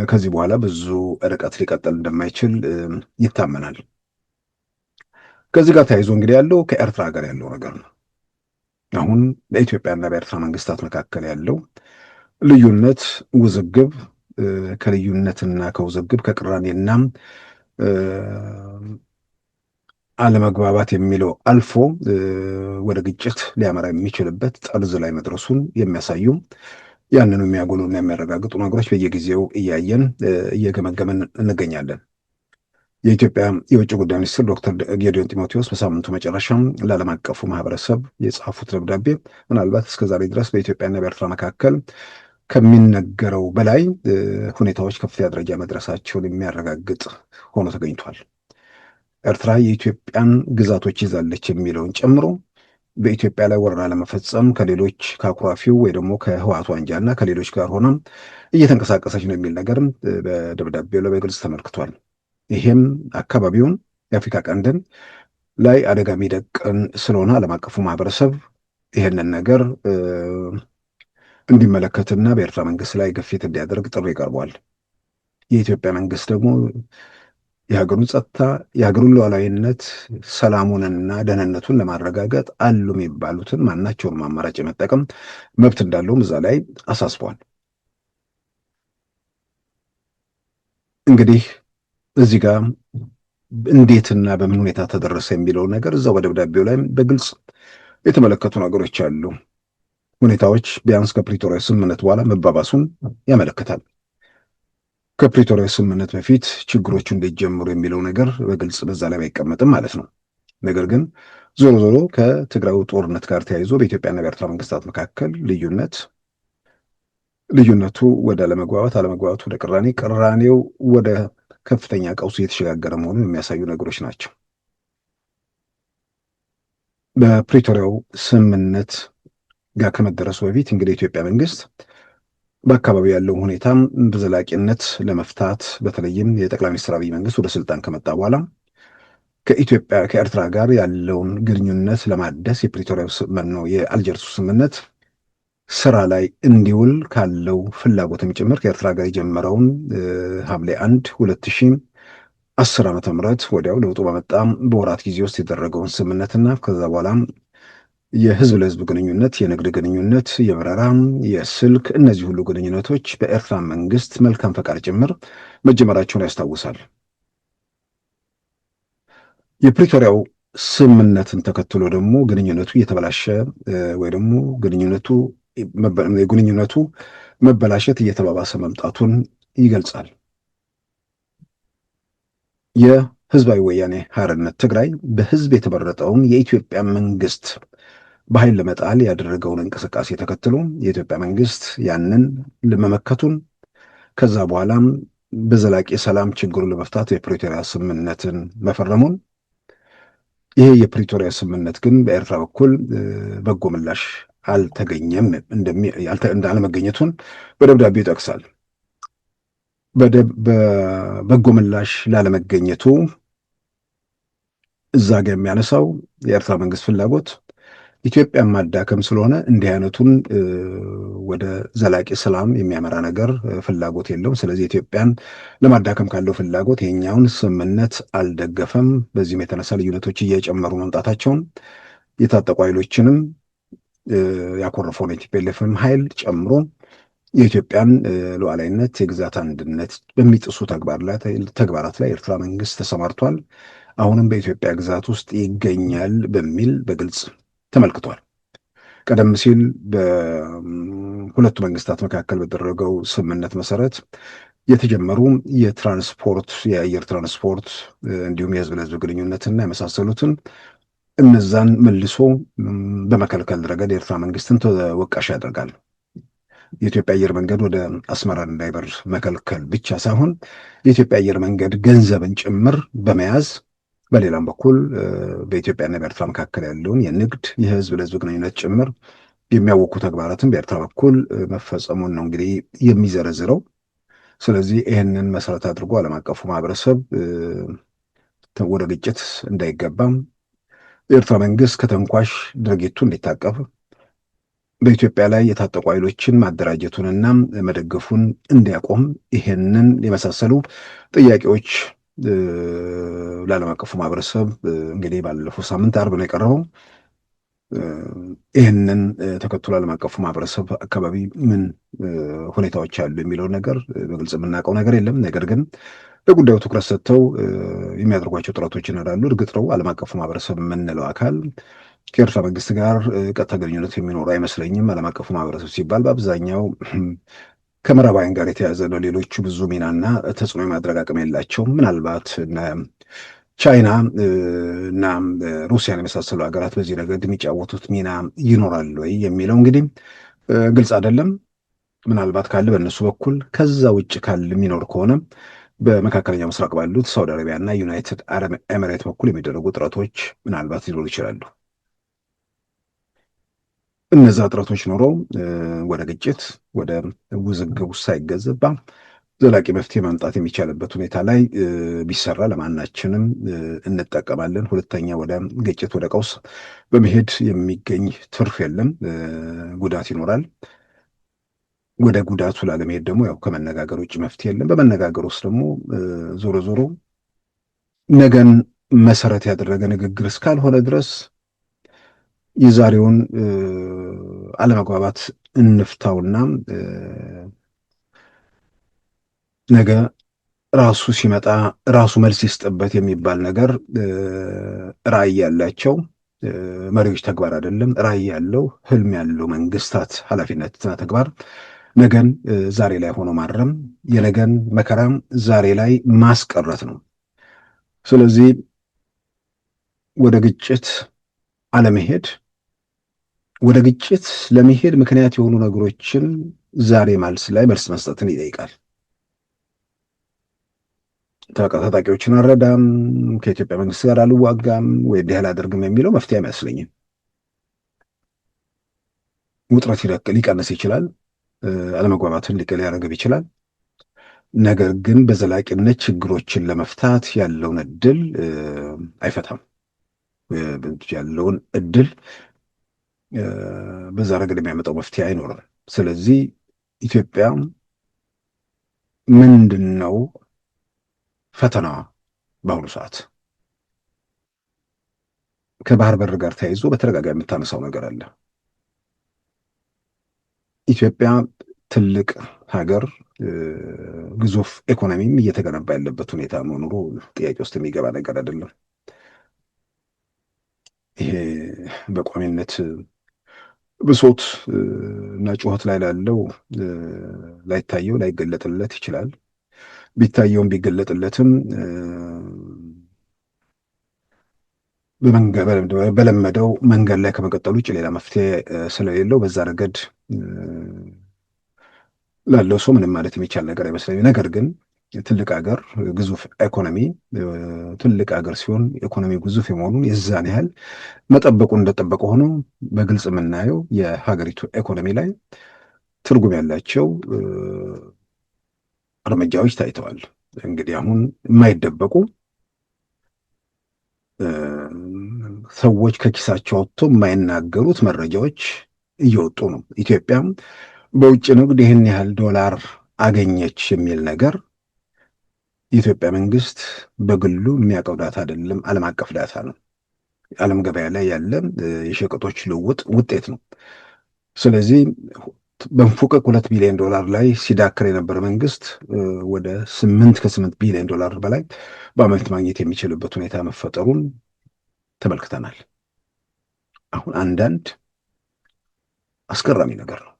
ከዚህ በኋላ ብዙ ርቀት ሊቀጥል እንደማይችል ይታመናል። ከዚህ ጋር ተያይዞ እንግዲህ ያለው ከኤርትራ ጋር ያለው ነገር ነው። አሁን በኢትዮጵያና በኤርትራ መንግስታት መካከል ያለው ልዩነት፣ ውዝግብ፣ ከልዩነትና ከውዝግብ ከቅራኔና አለመግባባት የሚለው አልፎ ወደ ግጭት ሊያመራ የሚችልበት ጠርዝ ላይ መድረሱን የሚያሳዩ ያንኑ የሚያጎሉና የሚያረጋግጡ ነገሮች በየጊዜው እያየን እየገመገመን እንገኛለን። የኢትዮጵያ የውጭ ጉዳይ ሚኒስትር ዶክተር ጌዲዮን ጢሞቴዎስ በሳምንቱ መጨረሻ ለዓለም አቀፉ ማህበረሰብ የጻፉት ደብዳቤ ምናልባት እስከዛሬ ድረስ በኢትዮጵያና በኤርትራ መካከል ከሚነገረው በላይ ሁኔታዎች ከፍተኛ ደረጃ መድረሳቸውን የሚያረጋግጥ ሆኖ ተገኝቷል። ኤርትራ የኢትዮጵያን ግዛቶች ይዛለች የሚለውን ጨምሮ በኢትዮጵያ ላይ ወረራ ለመፈጸም ከሌሎች ከአኩራፊው ወይ ደግሞ ከህወሓቱ አንጃና ከሌሎች ጋር ሆና እየተንቀሳቀሰች ነው የሚል ነገርም በደብዳቤው ላይ በግልጽ ተመልክቷል። ይሄም አካባቢውን የአፍሪካ ቀንድን ላይ አደጋ የሚደቅን ስለሆነ ዓለም አቀፉ ማህበረሰብ ይህንን ነገር እንዲመለከትና በኤርትራ መንግስት ላይ ግፊት እንዲያደርግ ጥሪ ቀርቧል። የኢትዮጵያ መንግስት ደግሞ የሀገሩን ጸጥታ፣ የሀገሩን ሉዓላዊነት፣ ሰላሙንና ደህንነቱን ለማረጋገጥ አሉ የሚባሉትን ማናቸውንም አማራጭ የመጠቀም መብት እንዳለውም እዛ ላይ አሳስቧል። እንግዲህ እዚህ ጋር እንዴትና በምን ሁኔታ ተደረሰ የሚለው ነገር እዛው በደብዳቤው ላይ በግልጽ የተመለከቱ ነገሮች አሉ። ሁኔታዎች ቢያንስ ከፕሪቶሪያ ስምምነት በኋላ መባባሱን ያመለክታል። ከፕሪቶሪያ ስምምነት በፊት ችግሮቹ እንዲጀምሩ የሚለው ነገር በግልጽ በዛ ላይ ባይቀመጥም ማለት ነው። ነገር ግን ዞሮ ዞሮ ከትግራዩ ጦርነት ጋር ተያይዞ በኢትዮጵያና በኤርትራ መንግስታት መካከል ልዩነቱ ወደ አለመግባባት፣ አለመግባባቱ ወደ ቅራኔ፣ ቅራኔው ወደ ከፍተኛ ቀውስ እየተሸጋገረ መሆኑን የሚያሳዩ ነገሮች ናቸው። በፕሪቶሪያው ስምምነት ጋር ከመደረሱ በፊት እንግዲህ የኢትዮጵያ መንግስት በአካባቢ ያለው ሁኔታ በዘላቂነት ለመፍታት በተለይም የጠቅላይ ሚኒስትር አብይ መንግስት ወደ ስልጣን ከመጣ በኋላ ከኤርትራ ጋር ያለውን ግንኙነት ለማደስ የፕሪቶሪያው የአልጀርሱ ስምምነት ስራ ላይ እንዲውል ካለው ፍላጎትም ጭምር ከኤርትራ ጋር የጀመረውን ሐምሌ 1 2010 ዓ.ም ወዲያው ለውጡ በመጣ በወራት ጊዜ ውስጥ የደረገውን ስምምነትና ከዛ በኋላ የህዝብ ለህዝብ ግንኙነት፣ የንግድ ግንኙነት፣ የበረራ፣ የስልክ እነዚህ ሁሉ ግንኙነቶች በኤርትራ መንግስት መልካም ፈቃድ ጭምር መጀመራቸውን ያስታውሳል። የፕሪቶሪያው ስምምነትን ተከትሎ ደግሞ ግንኙነቱ እየተበላሸ ወይ ደግሞ የግንኙነቱ መበላሸት እየተባባሰ መምጣቱን ይገልጻል። የህዝባዊ ወያኔ ሓርነት ትግራይ በህዝብ የተመረጠውን የኢትዮጵያ መንግስት በኃይል ለመጣል ያደረገውን እንቅስቃሴ ተከትሎ የኢትዮጵያ መንግስት ያንን ለመመከቱን ከዛ በኋላም በዘላቂ ሰላም ችግሩን ለመፍታት የፕሪቶሪያ ስምምነትን መፈረሙን ይሄ የፕሪቶሪያ ስምምነት ግን በኤርትራ በኩል በጎ ምላሽ አልተገኘም እንዳለመገኘቱን በደብዳቤው ይጠቅሳል። በበጎ ምላሽ ላለመገኘቱ እዛ ጋር የሚያነሳው የኤርትራ መንግስት ፍላጎት ኢትዮጵያን ማዳከም ስለሆነ እንዲህ አይነቱን ወደ ዘላቂ ሰላም የሚያመራ ነገር ፍላጎት የለውም። ስለዚህ ኢትዮጵያን ለማዳከም ካለው ፍላጎት የኛውን ስምምነት አልደገፈም። በዚህም የተነሳ ልዩነቶች እየጨመሩ መምጣታቸውን የታጠቁ ኃይሎችንም ያኮረፈውን የቲፒኤልኤፍም ኃይል ጨምሮ የኢትዮጵያን ሉዓላዊነት፣ የግዛት አንድነት በሚጥሱ ተግባራት ላይ ኤርትራ መንግስት ተሰማርቷል፣ አሁንም በኢትዮጵያ ግዛት ውስጥ ይገኛል በሚል በግልጽ ተመልክቷል። ቀደም ሲል በሁለቱ መንግስታት መካከል በተደረገው ስምምነት መሰረት የተጀመሩ የአየር ትራንስፖርት እንዲሁም የህዝብ ለህዝብ ግንኙነትና የመሳሰሉትን እነዛን መልሶ በመከልከል ረገድ የኤርትራ መንግስትን ተወቃሽ ያደርጋል። የኢትዮጵያ አየር መንገድ ወደ አስመራ እንዳይበር መከልከል ብቻ ሳይሆን የኢትዮጵያ አየር መንገድ ገንዘብን ጭምር በመያዝ በሌላም በኩል በኢትዮጵያና በኤርትራ መካከል ያለውን የንግድ የህዝብ ለህዝብ ግንኙነት ጭምር የሚያወኩ ተግባራትን በኤርትራ በኩል መፈጸሙን ነው እንግዲህ የሚዘረዝረው። ስለዚህ ይህንን መሰረት አድርጎ ዓለም አቀፉ ማህበረሰብ ወደ ግጭት እንዳይገባም የኤርትራ መንግስት ከተንኳሽ ድርጊቱ እንዲታቀብ በኢትዮጵያ ላይ የታጠቁ ኃይሎችን ማደራጀቱንና መደገፉን እንዲያቆም ይህንን የመሳሰሉ ጥያቄዎች ለዓለም አቀፉ ማህበረሰብ እንግዲህ ባለፈው ሳምንት አርብ ነው የቀረበው። ይህንን ተከትሎ ዓለም አቀፉ ማህበረሰብ አካባቢ ምን ሁኔታዎች አሉ የሚለው ነገር በግልጽ የምናውቀው ነገር የለም። ነገር ግን ለጉዳዩ ትኩረት ሰጥተው የሚያደርጓቸው ጥረቶች ይኖራሉ። እርግጥ ነው ዓለም አቀፉ ማህበረሰብ የምንለው አካል ከኤርትራ መንግስት ጋር ቀጥታ ግንኙነት የሚኖሩ አይመስለኝም። ዓለም አቀፉ ማህበረሰብ ሲባል በአብዛኛው ከምዕራባውያን ጋር የተያዘ ነው። ሌሎቹ ብዙ ሚናና ተጽዕኖ የማድረግ አቅም የላቸውም። ምናልባት ቻይና እና ሩሲያን የመሳሰሉ ሀገራት በዚህ ረገድ የሚጫወቱት ሚና ይኖራል ወይ የሚለው እንግዲህ ግልጽ አይደለም። ምናልባት ካለ በእነሱ በኩል፣ ከዛ ውጭ ካለ የሚኖር ከሆነ በመካከለኛው ምስራቅ ባሉት ሳውዲ አረቢያ እና ዩናይትድ አረብ ኤሚሬት በኩል የሚደረጉ ጥረቶች ምናልባት ሊኖሩ ይችላሉ። እነዛ ጥረቶች ኖረው ወደ ግጭት ወደ ውዝግብ ውስጥ ሳይገባ ዘላቂ መፍትሄ ማምጣት የሚቻልበት ሁኔታ ላይ ቢሰራ ለማናችንም እንጠቀማለን። ሁለተኛ ወደ ግጭት፣ ወደ ቀውስ በመሄድ የሚገኝ ትርፍ የለም፣ ጉዳት ይኖራል። ወደ ጉዳቱ ላለመሄድ ደግሞ ያው ከመነጋገር ውጭ መፍትሄ የለም። በመነጋገር ውስጥ ደግሞ ዞሮ ዞሮ ነገን መሰረት ያደረገ ንግግር እስካልሆነ ድረስ የዛሬውን አለመግባባት እንፍታውና ነገ ራሱ ሲመጣ ራሱ መልስ ይስጥበት የሚባል ነገር ራዕይ ያላቸው መሪዎች ተግባር አይደለም። ራዕይ ያለው ህልም ያለው መንግስታት ኃላፊነትና ተግባር ነገን ዛሬ ላይ ሆኖ ማረም፣ የነገን መከራም ዛሬ ላይ ማስቀረት ነው። ስለዚህ ወደ ግጭት አለመሄድ፣ ወደ ግጭት ለመሄድ ምክንያት የሆኑ ነገሮችን ዛሬ መልስ መስጠትን ይጠይቃል። ታጣቂዎችን አልረዳም፣ ከኢትዮጵያ መንግስት ጋር አልዋጋም ወይ እንዲህ አላደርግም የሚለው መፍትሄ አይመስለኝም። ውጥረት ሊቀንስ ይችላል፣ አለመግባባትን ሊያረግብ ይችላል። ነገር ግን በዘላቂነት ችግሮችን ለመፍታት ያለውን እድል አይፈታም። ያለውን እድል በዛ ረገድ የሚያመጣው መፍትሄ አይኖርም። ስለዚህ ኢትዮጵያ ምንድን ነው ፈተናዋ? በአሁኑ ሰዓት ከባህር በር ጋር ተያይዞ በተደጋጋሚ የምታነሳው ነገር አለ። ኢትዮጵያ ትልቅ ሀገር፣ ግዙፍ ኢኮኖሚም እየተገነባ ያለበት ሁኔታ መኖሩ ጥያቄ ውስጥ የሚገባ ነገር አይደለም። ይሄ በቋሚነት ብሶት እና ጩኸት ላይ ላለው ላይታየው ላይገለጥለት ይችላል። ቢታየውም ቢገለጥለትም በለመደው መንገድ ላይ ከመቀጠሉ ውጭ ሌላ መፍትሄ ስለሌለው በዛ ረገድ ላለው ሰው ምንም ማለት የሚቻል ነገር አይመስለኝም። ነገር ግን ትልቅ ሀገር፣ ግዙፍ ኢኮኖሚ፣ ትልቅ ሀገር ሲሆን ኢኮኖሚ ግዙፍ የመሆኑን የዛን ያህል መጠበቁ እንደጠበቀ ሆኖ በግልጽ የምናየው የሀገሪቱ ኢኮኖሚ ላይ ትርጉም ያላቸው እርምጃዎች ታይተዋል። እንግዲህ አሁን የማይደበቁ ሰዎች ከኪሳቸው አውጥቶ የማይናገሩት መረጃዎች እየወጡ ነው። ኢትዮጵያም በውጭ ንግድ ይህን ያህል ዶላር አገኘች የሚል ነገር የኢትዮጵያ መንግስት በግሉ የሚያውቀው ዳታ አይደለም፣ ዓለም አቀፍ ዳታ ነው። ዓለም ገበያ ላይ ያለ የሸቀጦች ልውውጥ ውጤት ነው። ስለዚህ በንፉቅቅ 2 ቢሊዮን ዶላር ላይ ሲዳክር የነበረ መንግስት ወደ 8 ቢሊዮን ዶላር በላይ በዓመት ማግኘት የሚችልበት ሁኔታ መፈጠሩን ተመልክተናል። አሁን አንዳንድ አስገራሚ ነገር ነው።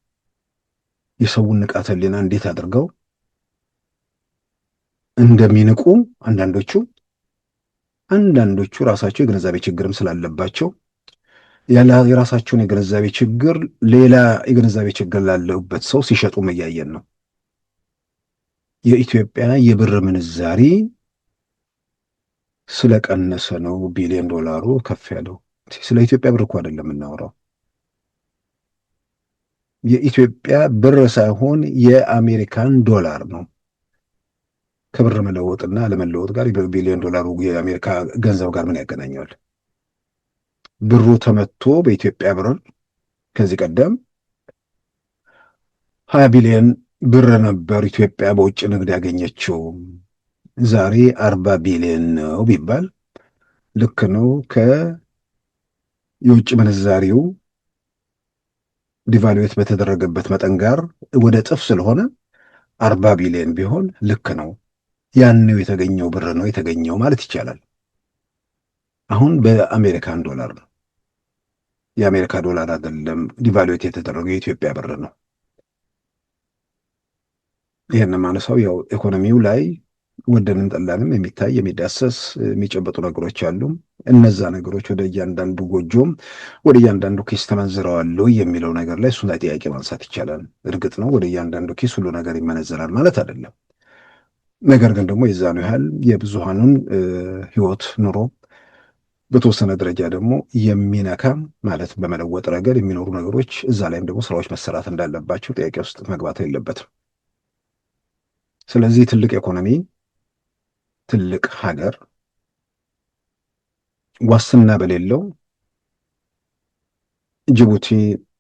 የሰውን ንቃተ ህሊና እንዴት አድርገው እንደሚንቁ አንዳንዶቹ ራሳቸው የግንዛቤ ችግርም ስላለባቸው የራሳቸውን የግንዛቤ ችግር ሌላ የግንዛቤ ችግር ላለበት ሰው ሲሸጡም እያየን ነው። የኢትዮጵያ የብር ምንዛሪ ስለቀነሰ ነው ቢሊዮን ዶላሩ ከፍ ያለው። ስለ ኢትዮጵያ ብር እኮ አይደለም የምናወራው። የኢትዮጵያ ብር ሳይሆን የአሜሪካን ዶላር ነው። ከብር መለወጥና ለመለወጥ ጋር ቢሊዮን ዶላሩ የአሜሪካ ገንዘብ ጋር ምን ያገናኘዋል? ብሩ ተመቶ በኢትዮጵያ ብር ከዚህ ቀደም 20 ቢሊዮን ብር ነበር ኢትዮጵያ በውጭ ንግድ ያገኘችው፣ ዛሬ 40 ቢሊዮን ነው ቢባል ልክ ነው። የውጭ ምንዛሪው ዲቫሉዌት በተደረገበት መጠን ጋር ወደ እጥፍ ስለሆነ 40 ቢሊዮን ቢሆን ልክ ነው። ያንው የተገኘው ብር ነው የተገኘው ማለት ይቻላል። አሁን በአሜሪካን ዶላር ነው። የአሜሪካ ዶላር አይደለም ዲቫሉዌት የተደረገው የኢትዮጵያ ብር ነው። ይህን ማነሳው ያው ኢኮኖሚው ላይ ወደንም ጠላንም የሚታይ የሚዳሰስ የሚጨበጡ ነገሮች አሉ። እነዛ ነገሮች ወደ እያንዳንዱ ጎጆም ወደ እያንዳንዱ ኪስ ተመንዝረዋል የሚለው ነገር ላይ እሱን ላይ ጥያቄ ማንሳት ይቻላል። እርግጥ ነው ወደ እያንዳንዱ ኪስ ሁሉ ነገር ይመነዘራል ማለት አይደለም። ነገር ግን ደግሞ የዛኑ ያህል የብዙሃኑን ህይወት ኑሮ በተወሰነ ደረጃ ደግሞ የሚነካ ማለት በመለወጥ ረገድ የሚኖሩ ነገሮች እዛ ላይም ደግሞ ስራዎች መሰራት እንዳለባቸው ጥያቄ ውስጥ መግባት የለበትም። ስለዚህ ትልቅ ኢኮኖሚ፣ ትልቅ ሀገር ዋስትና በሌለው ጅቡቲ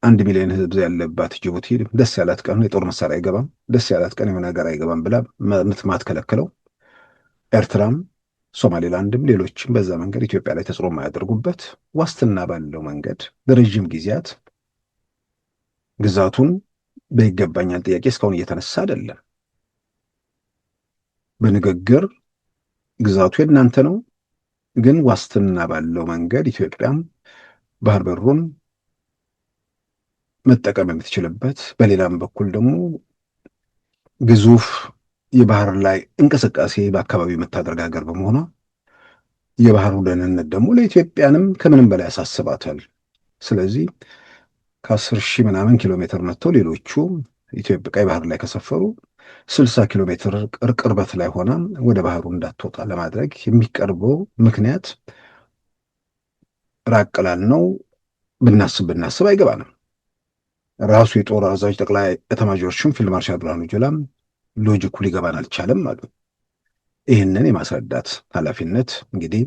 1 ሚሊዮን ህዝብ ያለባት ጅቡቲ ደስ ያላት ቀን የጦር መሳሪያ አይገባም፣ ደስ ያላት ቀን የሆነ ነገር አይገባም ብላ ማትከለክለው ኤርትራም ሶማሌላንድም ሌሎችም በዛ መንገድ ኢትዮጵያ ላይ ተጽዕኖ የማያደርጉበት ዋስትና ባለው መንገድ ለረዥም ጊዜያት ግዛቱን በይገባኛል ጥያቄ እስካሁን እየተነሳ አይደለም። በንግግር ግዛቱ የእናንተ ነው፣ ግን ዋስትና ባለው መንገድ ኢትዮጵያም ባህር በሩን መጠቀም የምትችልበት፣ በሌላም በኩል ደግሞ ግዙፍ የባህር ላይ እንቅስቃሴ በአካባቢው የምታደርግ ሀገር በመሆኗ የባህሩ ደህንነት ደግሞ ለኢትዮጵያንም ከምንም በላይ ያሳስባታል። ስለዚህ ከ10,000 ምናምን ኪሎ ሜትር መጥተው ሌሎቹ ኢትዮጵያ ቀይ ባህር ላይ ከሰፈሩ 60 ኪሎ ሜትር ቅርበት ላይ ሆና ወደ ባህሩ እንዳትወጣ ለማድረግ የሚቀርበው ምክንያት ራቅ ላልነው ብናስብ አይገባንም። ራሱ የጦር አዛዥ ጠቅላይ ኤታማዦር ሹም ፊልድ ማርሻል ብርሃኑ ጁላም ሎጂኩ ሊገባን አልቻለም አሉ። ይህንን የማስረዳት ኃላፊነት እንግዲህ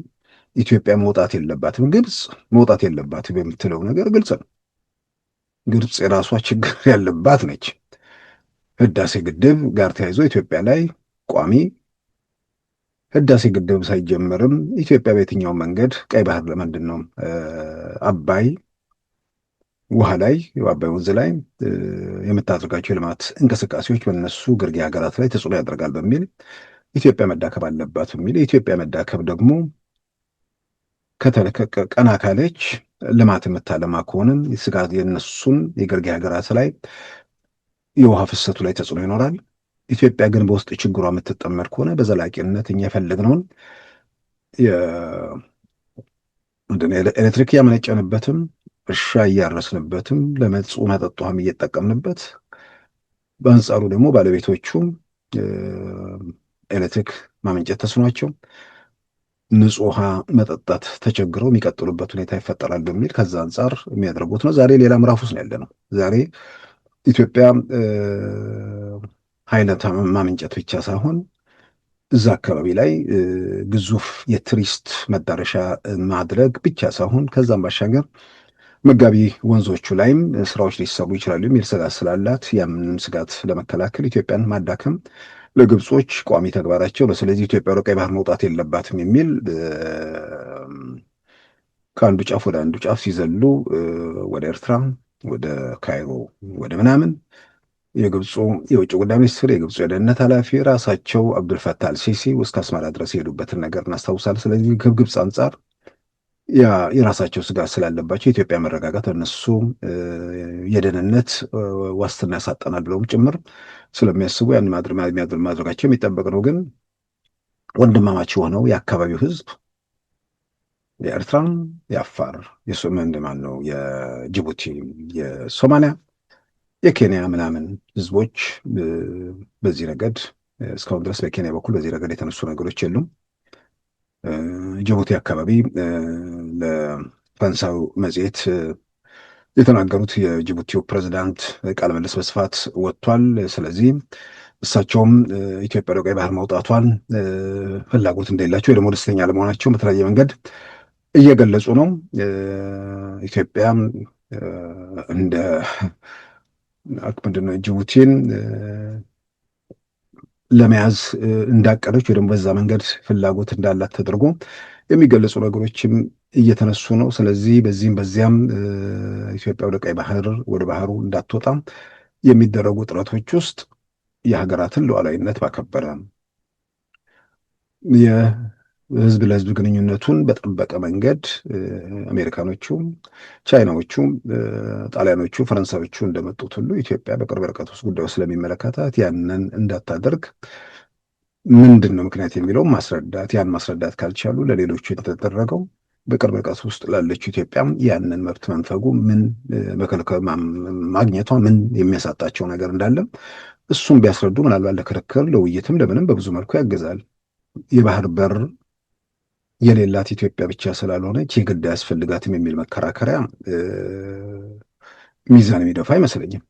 ኢትዮጵያ መውጣት የለባትም፣ ግብፅ መውጣት የለባትም የምትለው ነገር ግልጽ ነው። ግብፅ የራሷ ችግር ያለባት ነች። ህዳሴ ግድብ ጋር ተያይዞ ኢትዮጵያ ላይ ቋሚ ህዳሴ ግድብ ሳይጀመርም ኢትዮጵያ በየትኛው መንገድ ቀይ ባህር ለምንድን ነው አባይ ውሃ ላይ የአባይ ወንዝ ላይ የምታደርጋቸው የልማት እንቅስቃሴዎች በእነሱ ግርጌ ሀገራት ላይ ተጽዕኖ ያደርጋል በሚል ኢትዮጵያ መዳከብ አለባት በሚል የኢትዮጵያ መዳከብ ደግሞ ቀና ካለች ልማት የምታለማ ከሆንም ስጋት የነሱን የግርጌ ሀገራት ላይ የውሃ ፍሰቱ ላይ ተጽዕኖ ይኖራል። ኢትዮጵያ ግን በውስጥ ችግሯ የምትጠመድ ከሆነ በዘላቂነት እኛ የፈለግነውን ኤሌክትሪክ እያመነጨንበትም እርሻ እያረስንበትም ለመጽ መጠጥ ውሃም እየጠቀምንበት፣ በአንጻሩ ደግሞ ባለቤቶቹ ኤሌክትሪክ ማመንጨት ተስኗቸው ንጹህ ውሃ መጠጣት ተቸግረው የሚቀጥሉበት ሁኔታ ይፈጠራል በሚል ከዛ አንጻር የሚያደርጉት ነው። ዛሬ ሌላ ምዕራፍ ውስጥ ነው ያለ ነው። ዛሬ ኢትዮጵያ ኃይል ማመንጨት ብቻ ሳይሆን እዛ አካባቢ ላይ ግዙፍ የቱሪስት መዳረሻ ማድረግ ብቻ ሳይሆን ከዛም ባሻገር መጋቢ ወንዞቹ ላይም ስራዎች ሊሰሩ ይችላሉ የሚል ስጋት ስላላት ያንን ስጋት ለመከላከል ኢትዮጵያን ማዳከም ለግብጾች ቋሚ ተግባራቸው ነው። ስለዚህ ኢትዮጵያ ወደ ቀይ ባህር መውጣት የለባትም የሚል ከአንዱ ጫፍ ወደ አንዱ ጫፍ ሲዘሉ ወደ ኤርትራ፣ ወደ ካይሮ፣ ወደ ምናምን የግብፁ የውጭ ጉዳይ ሚኒስትር፣ የግብፁ የደህንነት ኃላፊ ራሳቸው አብዱልፈታህ አልሲሲ እስከ አስመራ ድረስ የሄዱበትን ነገር እናስታውሳለን። ስለዚህ ከግብፅ አንጻር የራሳቸው ስጋት ስላለባቸው የኢትዮጵያ መረጋጋት እነሱ የደህንነት ዋስትና ያሳጠናል ብለውም ጭምር ስለሚያስቡ ያን ማድረጋቸው የሚጠበቅ ነው። ግን ወንድማማች የሆነው የአካባቢው ህዝብ የኤርትራም፣ የአፋር፣ የሶማሌ ነው፣ የጅቡቲ፣ የሶማሊያ፣ የኬንያ ምናምን ህዝቦች በዚህ ረገድ እስካሁን ድረስ በኬንያ በኩል በዚህ ረገድ የተነሱ ነገሮች የሉም። ጅቡቲ አካባቢ ለፈረንሳዩ መጽሔት የተናገሩት የጅቡቲው ፕሬዝዳንት ቃለ መልስ በስፋት ወጥቷል። ስለዚህ እሳቸውም ኢትዮጵያ ወደ ቀይ ባህር መውጣቷን ፍላጎት እንደሌላቸው ወይ ደግሞ ደስተኛ ለመሆናቸው በተለያየ መንገድ እየገለጹ ነው። ኢትዮጵያ እንደ ምንድነው ጅቡቲን ለመያዝ እንዳቀደች ወይ ደግሞ በዛ መንገድ ፍላጎት እንዳላት ተደርጎ የሚገለጹ ነገሮችም እየተነሱ ነው። ስለዚህ በዚህም በዚያም ኢትዮጵያ ወደ ቀይ ባህር ወደ ባህሩ እንዳትወጣ የሚደረጉ ጥረቶች ውስጥ የሀገራትን ሉዓላዊነት ባከበረ የህዝብ ለህዝብ ግንኙነቱን በጠበቀ መንገድ አሜሪካኖቹ፣ ቻይናዎቹ፣ ጣሊያኖቹ፣ ፈረንሳዮቹ እንደመጡት ሁሉ ኢትዮጵያ በቅርብ ርቀት ውስጥ ጉዳዩ ስለሚመለከታት ያንን እንዳታደርግ ምንድን ነው ምክንያት የሚለው ማስረዳት፣ ያን ማስረዳት ካልቻሉ ለሌሎቹ የተደረገው በቅርብ ርቀት ውስጥ ላለችው ኢትዮጵያ ያንን መብት መንፈጉ ምን መከልከል ማግኘቷ ምን የሚያሳጣቸው ነገር እንዳለ እሱም ቢያስረዱ ምናልባት ለክርክር ለውይይትም ለምንም በብዙ መልኩ ያግዛል። የባህር በር የሌላት ኢትዮጵያ ብቻ ስላልሆነች የግድ አያስፈልጋትም የሚል መከራከሪያ ሚዛን የሚደፋ አይመስለኝም።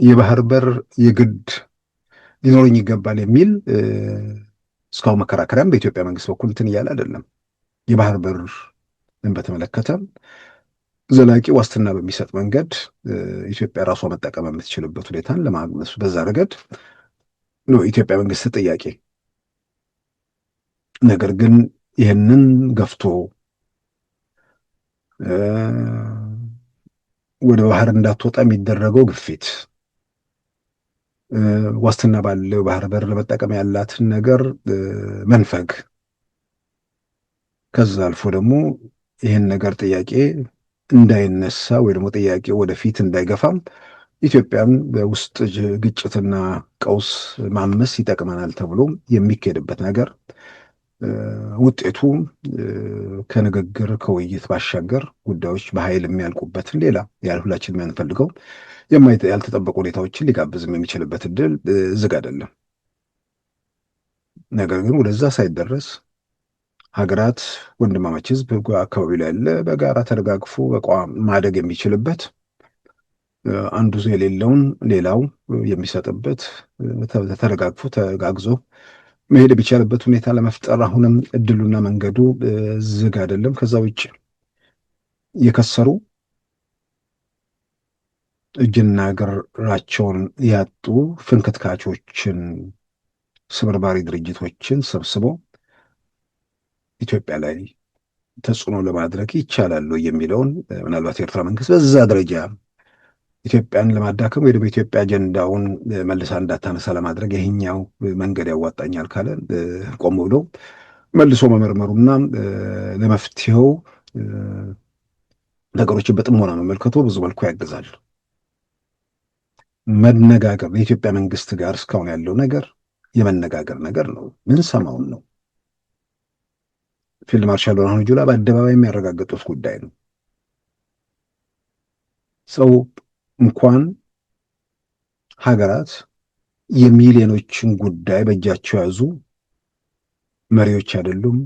የባህር በር የግድ ሊኖረኝ ይገባል የሚል እስካሁን መከራከሪያም በኢትዮጵያ መንግስት በኩል እንትን እያለ አይደለም። የባህር በርን በተመለከተ ዘላቂ ዋስትና በሚሰጥ መንገድ ኢትዮጵያ ራሷ መጠቀም የምትችልበት ሁኔታን ለማግኘት በዛ ረገድ ነው ኢትዮጵያ መንግስት ጥያቄ። ነገር ግን ይህንን ገፍቶ ወደ ባህር እንዳትወጣ የሚደረገው ግፊት ዋስትና ባለው ባህር በር ለመጠቀም ያላትን ነገር መንፈግ፣ ከዛ አልፎ ደግሞ ይህን ነገር ጥያቄ እንዳይነሳ ወይ ደግሞ ጥያቄ ወደፊት እንዳይገፋም ኢትዮጵያን በውስጥ ግጭትና ቀውስ ማመስ ይጠቅመናል ተብሎ የሚካሄድበት ነገር ውጤቱ ከንግግር ከውይይት ባሻገር ጉዳዮች በኃይል የሚያልቁበትን ሌላ ሁላችን የምንፈልገው ያልተጠበቁ ሁኔታዎችን ሊጋብዝም የሚችልበት እድል ዝግ አይደለም። ነገር ግን ወደዛ ሳይደረስ ሀገራት ወንድማማች ህዝብ አካባቢ ላይ ያለ በጋራ ተደጋግፎ በቋም ማደግ የሚችልበት አንዱ የሌለውን ሌላው የሚሰጥበት ተደጋግፎ ተጋግዞ መሄድ የሚቻልበት ሁኔታ ለመፍጠር አሁንም እድሉና መንገዱ ዝግ አይደለም። ከዛ ውጭ የከሰሩ እጅና እግራቸውን ያጡ ፍንክትካቾችን ስብርባሪ ድርጅቶችን ሰብስቦ ኢትዮጵያ ላይ ተጽዕኖ ለማድረግ ይቻላሉ የሚለውን ምናልባት የኤርትራ መንግስት በዛ ደረጃ ኢትዮጵያን ለማዳከም ወይ ደግሞ ኢትዮጵያ አጀንዳውን መልሳ እንዳታነሳ ለማድረግ ይሄኛው መንገድ ያዋጣኛል ካለ ቆም ብሎ መልሶ መመርመሩና ለመፍትሄው ነገሮችን በጥሞና መመልከቱ ብዙ መልኩ ያግዛል። መነጋገር በኢትዮጵያ መንግስት ጋር እስካሁን ያለው ነገር የመነጋገር ነገር ነው። ምን ሰማውን ነው ፊልድ ማርሻል ብርሃኑ ጁላ በአደባባይ የሚያረጋግጡት ጉዳይ ነው። ሰው እንኳን ሀገራት የሚሊዮኖችን ጉዳይ በእጃቸው ያዙ መሪዎች አይደሉም።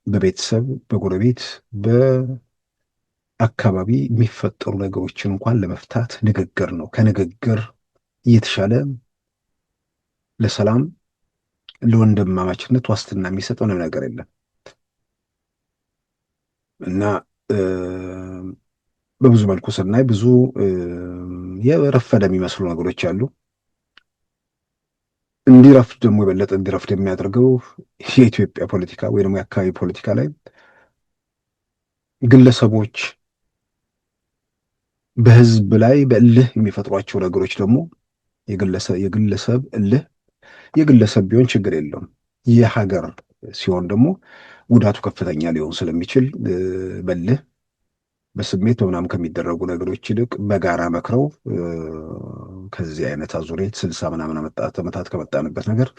በቤተሰብ በጎረቤት በአካባቢ የሚፈጠሩ ነገሮችን እንኳን ለመፍታት ንግግር ነው። ከንግግር እየተሻለ ለሰላም ለወንድማማችነት ዋስትና የሚሰጠው ነገር የለም እና በብዙ መልኩ ስናይ ብዙ የረፈደ የሚመስሉ ነገሮች አሉ። እንዲረፍድ ደግሞ የበለጠ እንዲረፍድ የሚያደርገው የኢትዮጵያ ፖለቲካ ወይ ደግሞ የአካባቢ ፖለቲካ ላይ ግለሰቦች በህዝብ ላይ በእልህ የሚፈጥሯቸው ነገሮች ደግሞ የግለሰብ እልህ የግለሰብ ቢሆን ችግር የለውም። የሀገር ሲሆን ደግሞ ጉዳቱ ከፍተኛ ሊሆን ስለሚችል በእልህ በስሜት በምናምን ከሚደረጉ ነገሮች ይልቅ በጋራ መክረው ከዚህ አይነት አዙሪት 60 ምናምን ዓመታት ከመጣንበት ነገር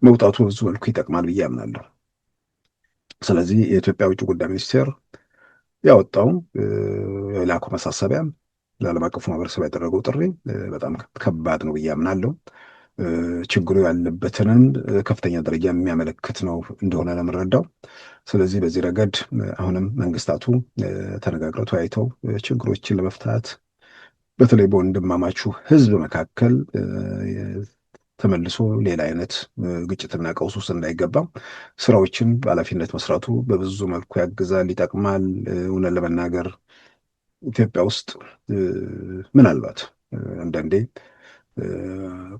መውጣቱ ብዙ መልኩ ይጠቅማል ብዬ አምናለሁ። ስለዚህ የኢትዮጵያ ውጭ ጉዳይ ሚኒስቴር ያወጣው የላከው ማሳሰቢያ ለዓለም አቀፉ ማህበረሰብ ያደረገው ጥሪ በጣም ከባድ ነው ብዬ አምናለሁ። ችግሩ ያለበትንን ከፍተኛ ደረጃ የሚያመለክት ነው እንደሆነ ነው የምንረዳው። ስለዚህ በዚህ ረገድ አሁንም መንግስታቱ ተነጋግረው ተወያይተው ችግሮችን ለመፍታት በተለይ በወንድማማቹ ህዝብ መካከል ተመልሶ ሌላ አይነት ግጭትና ቀውስ ውስጥ እንዳይገባ ስራዎችን በኃላፊነት መስራቱ በብዙ መልኩ ያግዛል፣ ይጠቅማል። እውነት ለመናገር ኢትዮጵያ ውስጥ ምናልባት አንዳንዴ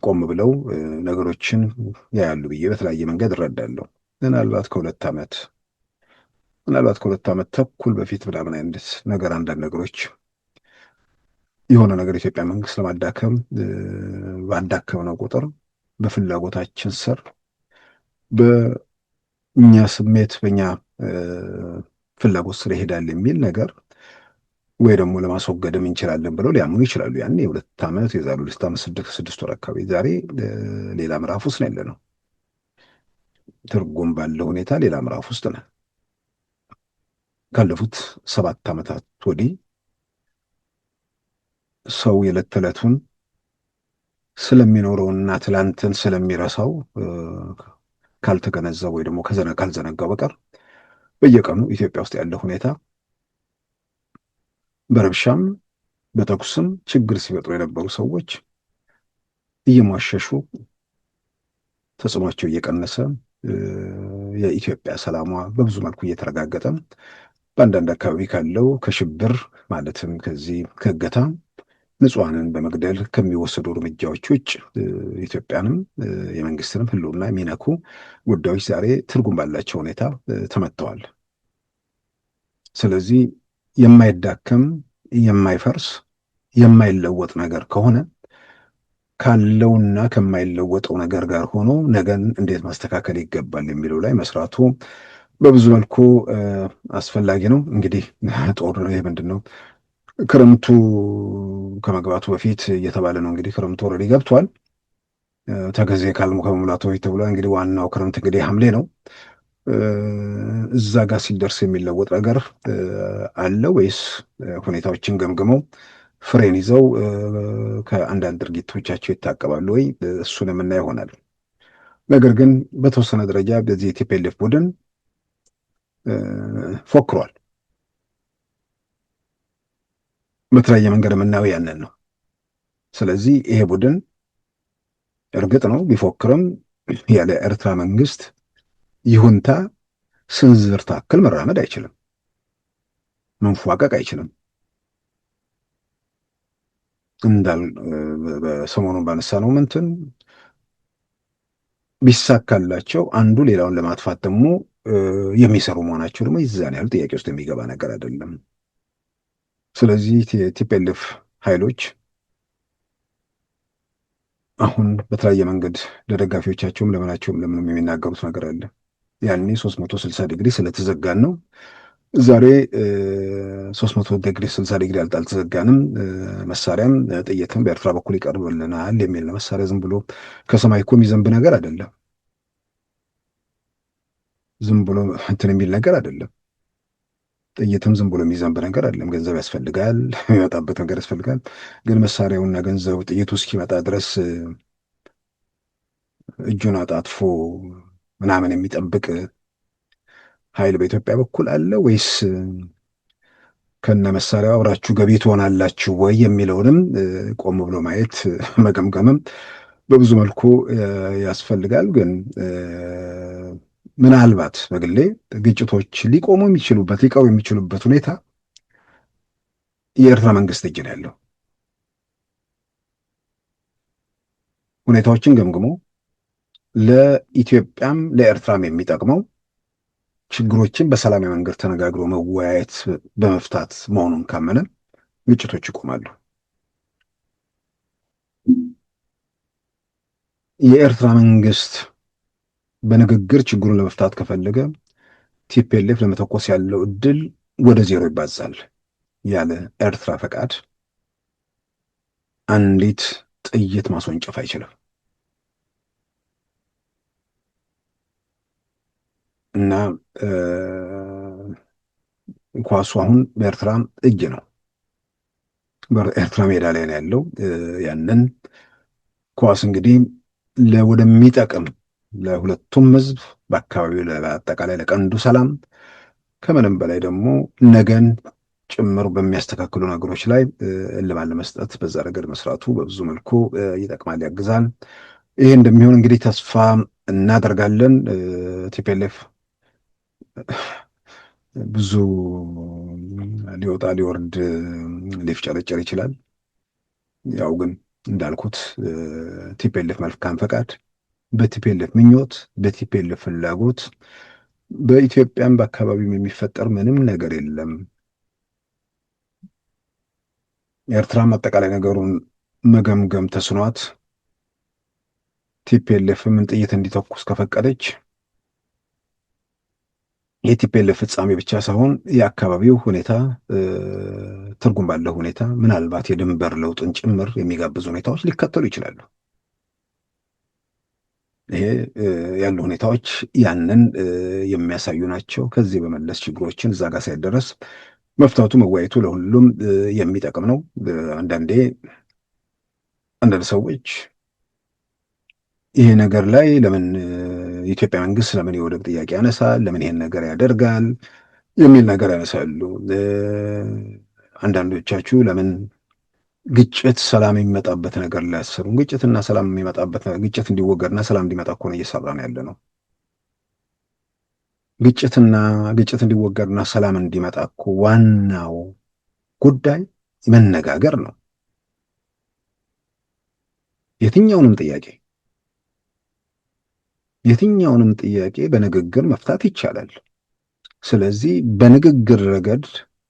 ቆም ብለው ነገሮችን ያያሉ ብዬ በተለያየ መንገድ እረዳለሁ። ምናልባት ከሁለት ዓመት ተኩል በፊት ምናምን አይነት ነገር አንዳንድ ነገሮች የሆነ ነገር ኢትዮጵያ መንግስት ለማዳከም ባዳከምነው ቁጥር በፍላጎታችን ስር በእኛ ስሜት በእኛ ፍላጎት ስር ይሄዳል የሚል ነገር ወይ ደግሞ ለማስወገድም እንችላለን ብለው ሊያምኑ ይችላሉ። ያኔ የሁለት ዓመት የዛሬ 6 ወር አካባቢ ዛሬ ሌላ ምዕራፍ ውስጥ ነው ያለነው። ትርጉም ባለው ሁኔታ ሌላ ምዕራፍ ውስጥ ነን። ካለፉት 7 ዓመታት ወዲህ ሰው የዕለት ተዕለቱን ስለሚኖረውና ትላንትን ስለሚረሳው ካልተገነዘበ ወይ ደግሞ ካልዘነጋው በቀር በየቀኑ ኢትዮጵያ ውስጥ ያለው ሁኔታ በረብሻም በተኩስም ችግር ሲፈጥሩ የነበሩ ሰዎች እየሟሸሹ ተጽዕኗቸው እየቀነሰ የኢትዮጵያ ሰላሟ በብዙ መልኩ እየተረጋገጠ በአንዳንድ አካባቢ ካለው ከሽብር ማለትም ከዚህ ከእገታ ንጹሐንን በመግደል ከሚወሰዱ እርምጃዎች ውጭ ኢትዮጵያንም የመንግስትንም ሕልውና የሚነኩ ጉዳዮች ዛሬ ትርጉም ባላቸው ሁኔታ ተመትተዋል። ስለዚህ የማይዳከም የማይፈርስ የማይለወጥ ነገር ከሆነ ካለውና ከማይለወጠው ነገር ጋር ሆኖ ነገን እንዴት ማስተካከል ይገባል የሚለው ላይ መስራቱ በብዙ መልኩ አስፈላጊ ነው። እንግዲህ ጦር ይህ ምንድን ነው ክረምቱ ከመግባቱ በፊት እየተባለ ነው። እንግዲህ ክረምቱ ኦልሬዲ ገብቷል። ተከዜ ካልሙ ከመሙላቱ በፊት ተብሏል። እንግዲህ ዋናው ክረምት እንግዲህ ሐምሌ ነው። እዛ ጋር ሲደርስ የሚለወጥ ነገር አለ ወይስ ሁኔታዎችን ገምግመው ፍሬን ይዘው ከአንዳንድ ድርጊቶቻቸው ይታቀባሉ ወይ? እሱን የምናየው ይሆናል። ነገር ግን በተወሰነ ደረጃ በዚህ የቲፒኤልኤፍ ቡድን ፎክሯል። በተለያየ መንገድ የምናየው ያንን ነው። ስለዚህ ይሄ ቡድን እርግጥ ነው ቢፎክርም ያለ ኤርትራ መንግስት ይሁንታ ስንዝር ታክል መራመድ አይችልም፣ መንፏቀቅ አይችልም። በሰሞኑን ባነሳነው እንትን ቢሳካላቸው አንዱ ሌላውን ለማጥፋት ደግሞ የሚሰሩ መሆናቸው ደግሞ ይዛን ያህል ጥያቄ ውስጥ የሚገባ ነገር አይደለም። ስለዚህ የቲፒኤልኤፍ ኃይሎች አሁን በተለያየ መንገድ ለደጋፊዎቻቸውም ለምናቸውም ለምንም የሚናገሩት ነገር አለ። ያኔ 360 ዲግሪ ስለተዘጋን ነው። ዛሬ 300 ዲግሪ 60 ዲግሪ አልተዘጋንም፣ መሳሪያም ጥይትም በኤርትራ በኩል ይቀርብልናል የሚል ነው። መሳሪያ ዝም ብሎ ከሰማይ እኮ የሚዘንብ ነገር አይደለም። ዝም ብሎ እንትን የሚል ነገር አይደለም። ጥይትም ዝም ብሎ የሚዘንብ ነገር አይደለም። ገንዘብ ያስፈልጋል፣ የሚመጣበት ነገር ያስፈልጋል። ግን መሳሪያውና ገንዘቡ ጥይቱ እስኪመጣ ድረስ እጁን አጣጥፎ ምናምን የሚጠብቅ ኃይል በኢትዮጵያ በኩል አለ ወይስ ከነ መሳሪያው አብራችሁ ገቢ ትሆናላችሁ ወይ የሚለውንም ቆም ብሎ ማየት መገምገምም በብዙ መልኩ ያስፈልጋል። ግን ምናልባት በግሌ ግጭቶች ሊቆሙ ሊቀሩ የሚችሉበት ሁኔታ የኤርትራ መንግስት እጅ ነው ያለው። ሁኔታዎችን ገምግሞ ለኢትዮጵያም ለኤርትራም የሚጠቅመው ችግሮችን በሰላማዊ መንገድ ተነጋግሮ መወያየት በመፍታት መሆኑን ካመነ ግጭቶች ይቆማሉ። የኤርትራ መንግስት በንግግር ችግሩን ለመፍታት ከፈለገ ቲፒኤልኤፍ ለመተኮስ ያለው እድል ወደ ዜሮ ይባዛል። ያለ ኤርትራ ፈቃድ አንዲት ጥይት ማስወንጨፍ አይችልም እና ኳሱ አሁን በኤርትራ እጅ ነው። በኤርትራ ሜዳ ላይ ነው ያለው። ያንን ኳስ እንግዲህ ወደሚጠቅም ለሁለቱም ህዝብ በአካባቢው በአጠቃላይ ለቀንዱ ሰላም ከምንም በላይ ደግሞ ነገን ጭምር በሚያስተካክሉ ነገሮች ላይ እልባት ለመስጠት በዛ ረገድ መስራቱ በብዙ መልኩ ይጠቅማል፣ ያግዛል። ይሄ እንደሚሆን እንግዲህ ተስፋ እናደርጋለን። ቲፒኤልኤፍ ብዙ ሊወጣ ሊወርድ ሊፍጨረጨር ይችላል። ያው ግን እንዳልኩት ቲፒኤልኤፍ መልካም ፈቃድ፣ በቲፒኤልኤፍ ምኞት፣ በቲፒኤልኤፍ ፍላጎት በኢትዮጵያም በአካባቢውም የሚፈጠር ምንም ነገር የለም። ኤርትራም አጠቃላይ ነገሩን መገምገም ተስኗት ቲፒኤልኤፍ ምን ጥይት እንዲተኩስ ከፈቀደች የቲፒኤልኤፍ ፍጻሜ ብቻ ሳይሆን የአካባቢው ሁኔታ ትርጉም ባለው ሁኔታ ምናልባት የድንበር ለውጥን ጭምር የሚጋብዙ ሁኔታዎች ሊከተሉ ይችላሉ። ይሄ ያሉ ሁኔታዎች ያንን የሚያሳዩ ናቸው። ከዚህ በመለስ ችግሮችን እዛ ጋር ሳይደረስ መፍታቱ መወያየቱ ለሁሉም የሚጠቅም ነው። አንዳንድ ሰዎች ይሄ ነገር ላይ ለምን የኢትዮጵያ መንግስት ለምን የወደብ ጥያቄ ያነሳል፣ ለምን ይሄን ነገር ያደርጋል የሚል ነገር ያነሳሉ። አንዳንዶቻችሁ ለምን ግጭት ሰላም የሚመጣበት ነገር ላይ አሰሩን። ግጭትና ሰላም የሚመጣበት ግጭት እንዲወገድና ሰላም እንዲመጣ እኮ ነው እየሰራን ያለ ነው። ግጭት እንዲወገድና ሰላም እንዲመጣ እኮ ዋናው ጉዳይ መነጋገር ነው። የትኛውንም ጥያቄ በንግግር መፍታት ይቻላል። ስለዚህ በንግግር ረገድ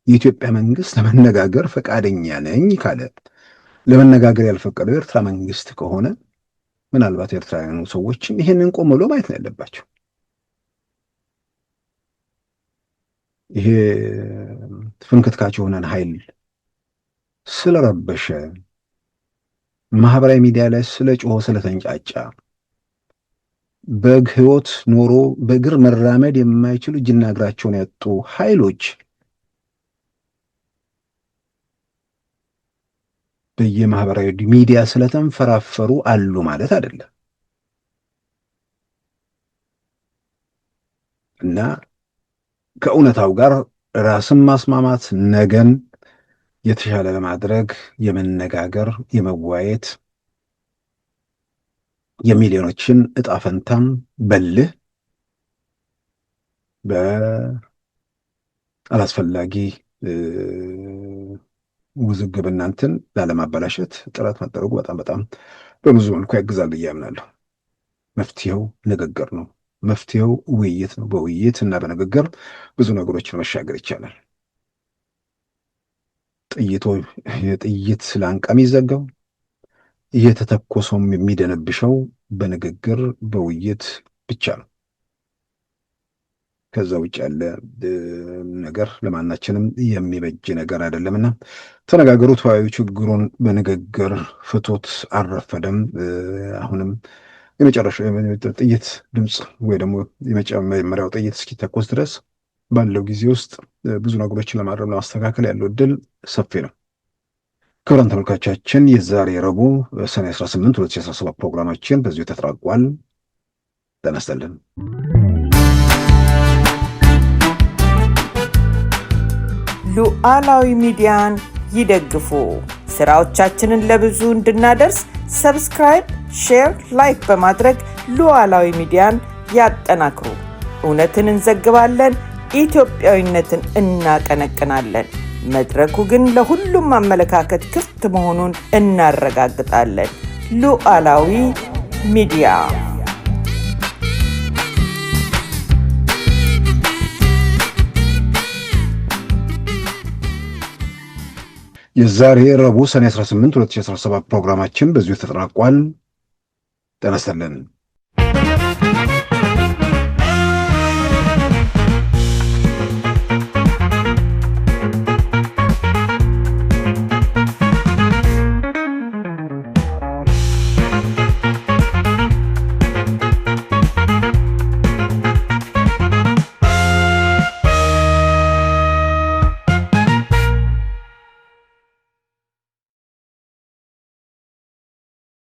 የኢትዮጵያ መንግስት ለመነጋገር ፈቃደኛ ነኝ ካለ፣ ለመነጋገር ያልፈቀደው የኤርትራ መንግስት ከሆነ ምናልባት ኤርትራውያኑ ሰዎችም ይሄንን ቆም ብሎ ማየት ነው ያለባቸው። ይሄ ፍንክትካች የሆነን ኃይል ስለረበሸ ማህበራዊ ሚዲያ ላይ ስለ ጮኸ ስለተንጫጫ በግ ህይወት ኖሮ በእግር መራመድ የማይችሉ እጅና እግራቸውን ያጡ ኃይሎች በየማህበራዊ ሚዲያ ስለተንፈራፈሩ አሉ ማለት አይደለም። እና ከእውነታው ጋር ራስን ማስማማት ነገን የተሻለ ለማድረግ የመነጋገር የመዋየት የሚሊዮኖችን እጣ ፈንታም በልህ በአላስፈላጊ ውዝግብ እናንተን ላለማበላሸት ጥረት መደረጉ በጣም በብዙ መልኩ ያግዛል ብዬ አምናለሁ። መፍትሄው ንግግር ነው። መፍትሄው ውይይት ነው። በውይይት እና በንግግር ብዙ ነገሮችን መሻገር ይቻላል። የጥይት ላንቃ የሚዘጋው እየተተኮሰውም የሚደነብሸው በንግግር በውይይት ብቻ ነው። ከዛ ውጭ ያለ ነገር ለማናችንም የሚበጅ ነገር አይደለምና ተነጋገሩ፣ ተወያዩ፣ ችግሩን በንግግር ፍቱት። አልረፈደም። አሁንም የመጨረሻው ጥይት ድምፅ ወይ ደግሞ የመጀመሪያው ጥይት እስኪተኮስ ድረስ ባለው ጊዜ ውስጥ ብዙ ነገሮችን ለማድረግ ለማስተካከል ያለው እድል ሰፊ ነው። ክቡራን ተመልካቾቻችን የዛሬ ረቡዕ ሰኔ 18 2017 ፕሮግራማችን በዚሁ ተጠናቋል። ጤና ይስጥልን። ሉዓላዊ ሚዲያን ይደግፉ። ስራዎቻችንን ለብዙ እንድናደርስ ሰብስክራይብ፣ ሼር፣ ላይክ በማድረግ ሉዓላዊ ሚዲያን ያጠናክሩ። እውነትን እንዘግባለን፣ ኢትዮጵያዊነትን እናቀነቅናለን። መድረኩ ግን ለሁሉም አመለካከት ክፍት መሆኑን እናረጋግጣለን። ሉዓላዊ ሚዲያ የዛሬ ረቡዕ ሰኔ 18 2017 ፕሮግራማችን በዚሁ ተጠናቋል። ጤና ይስጥልን።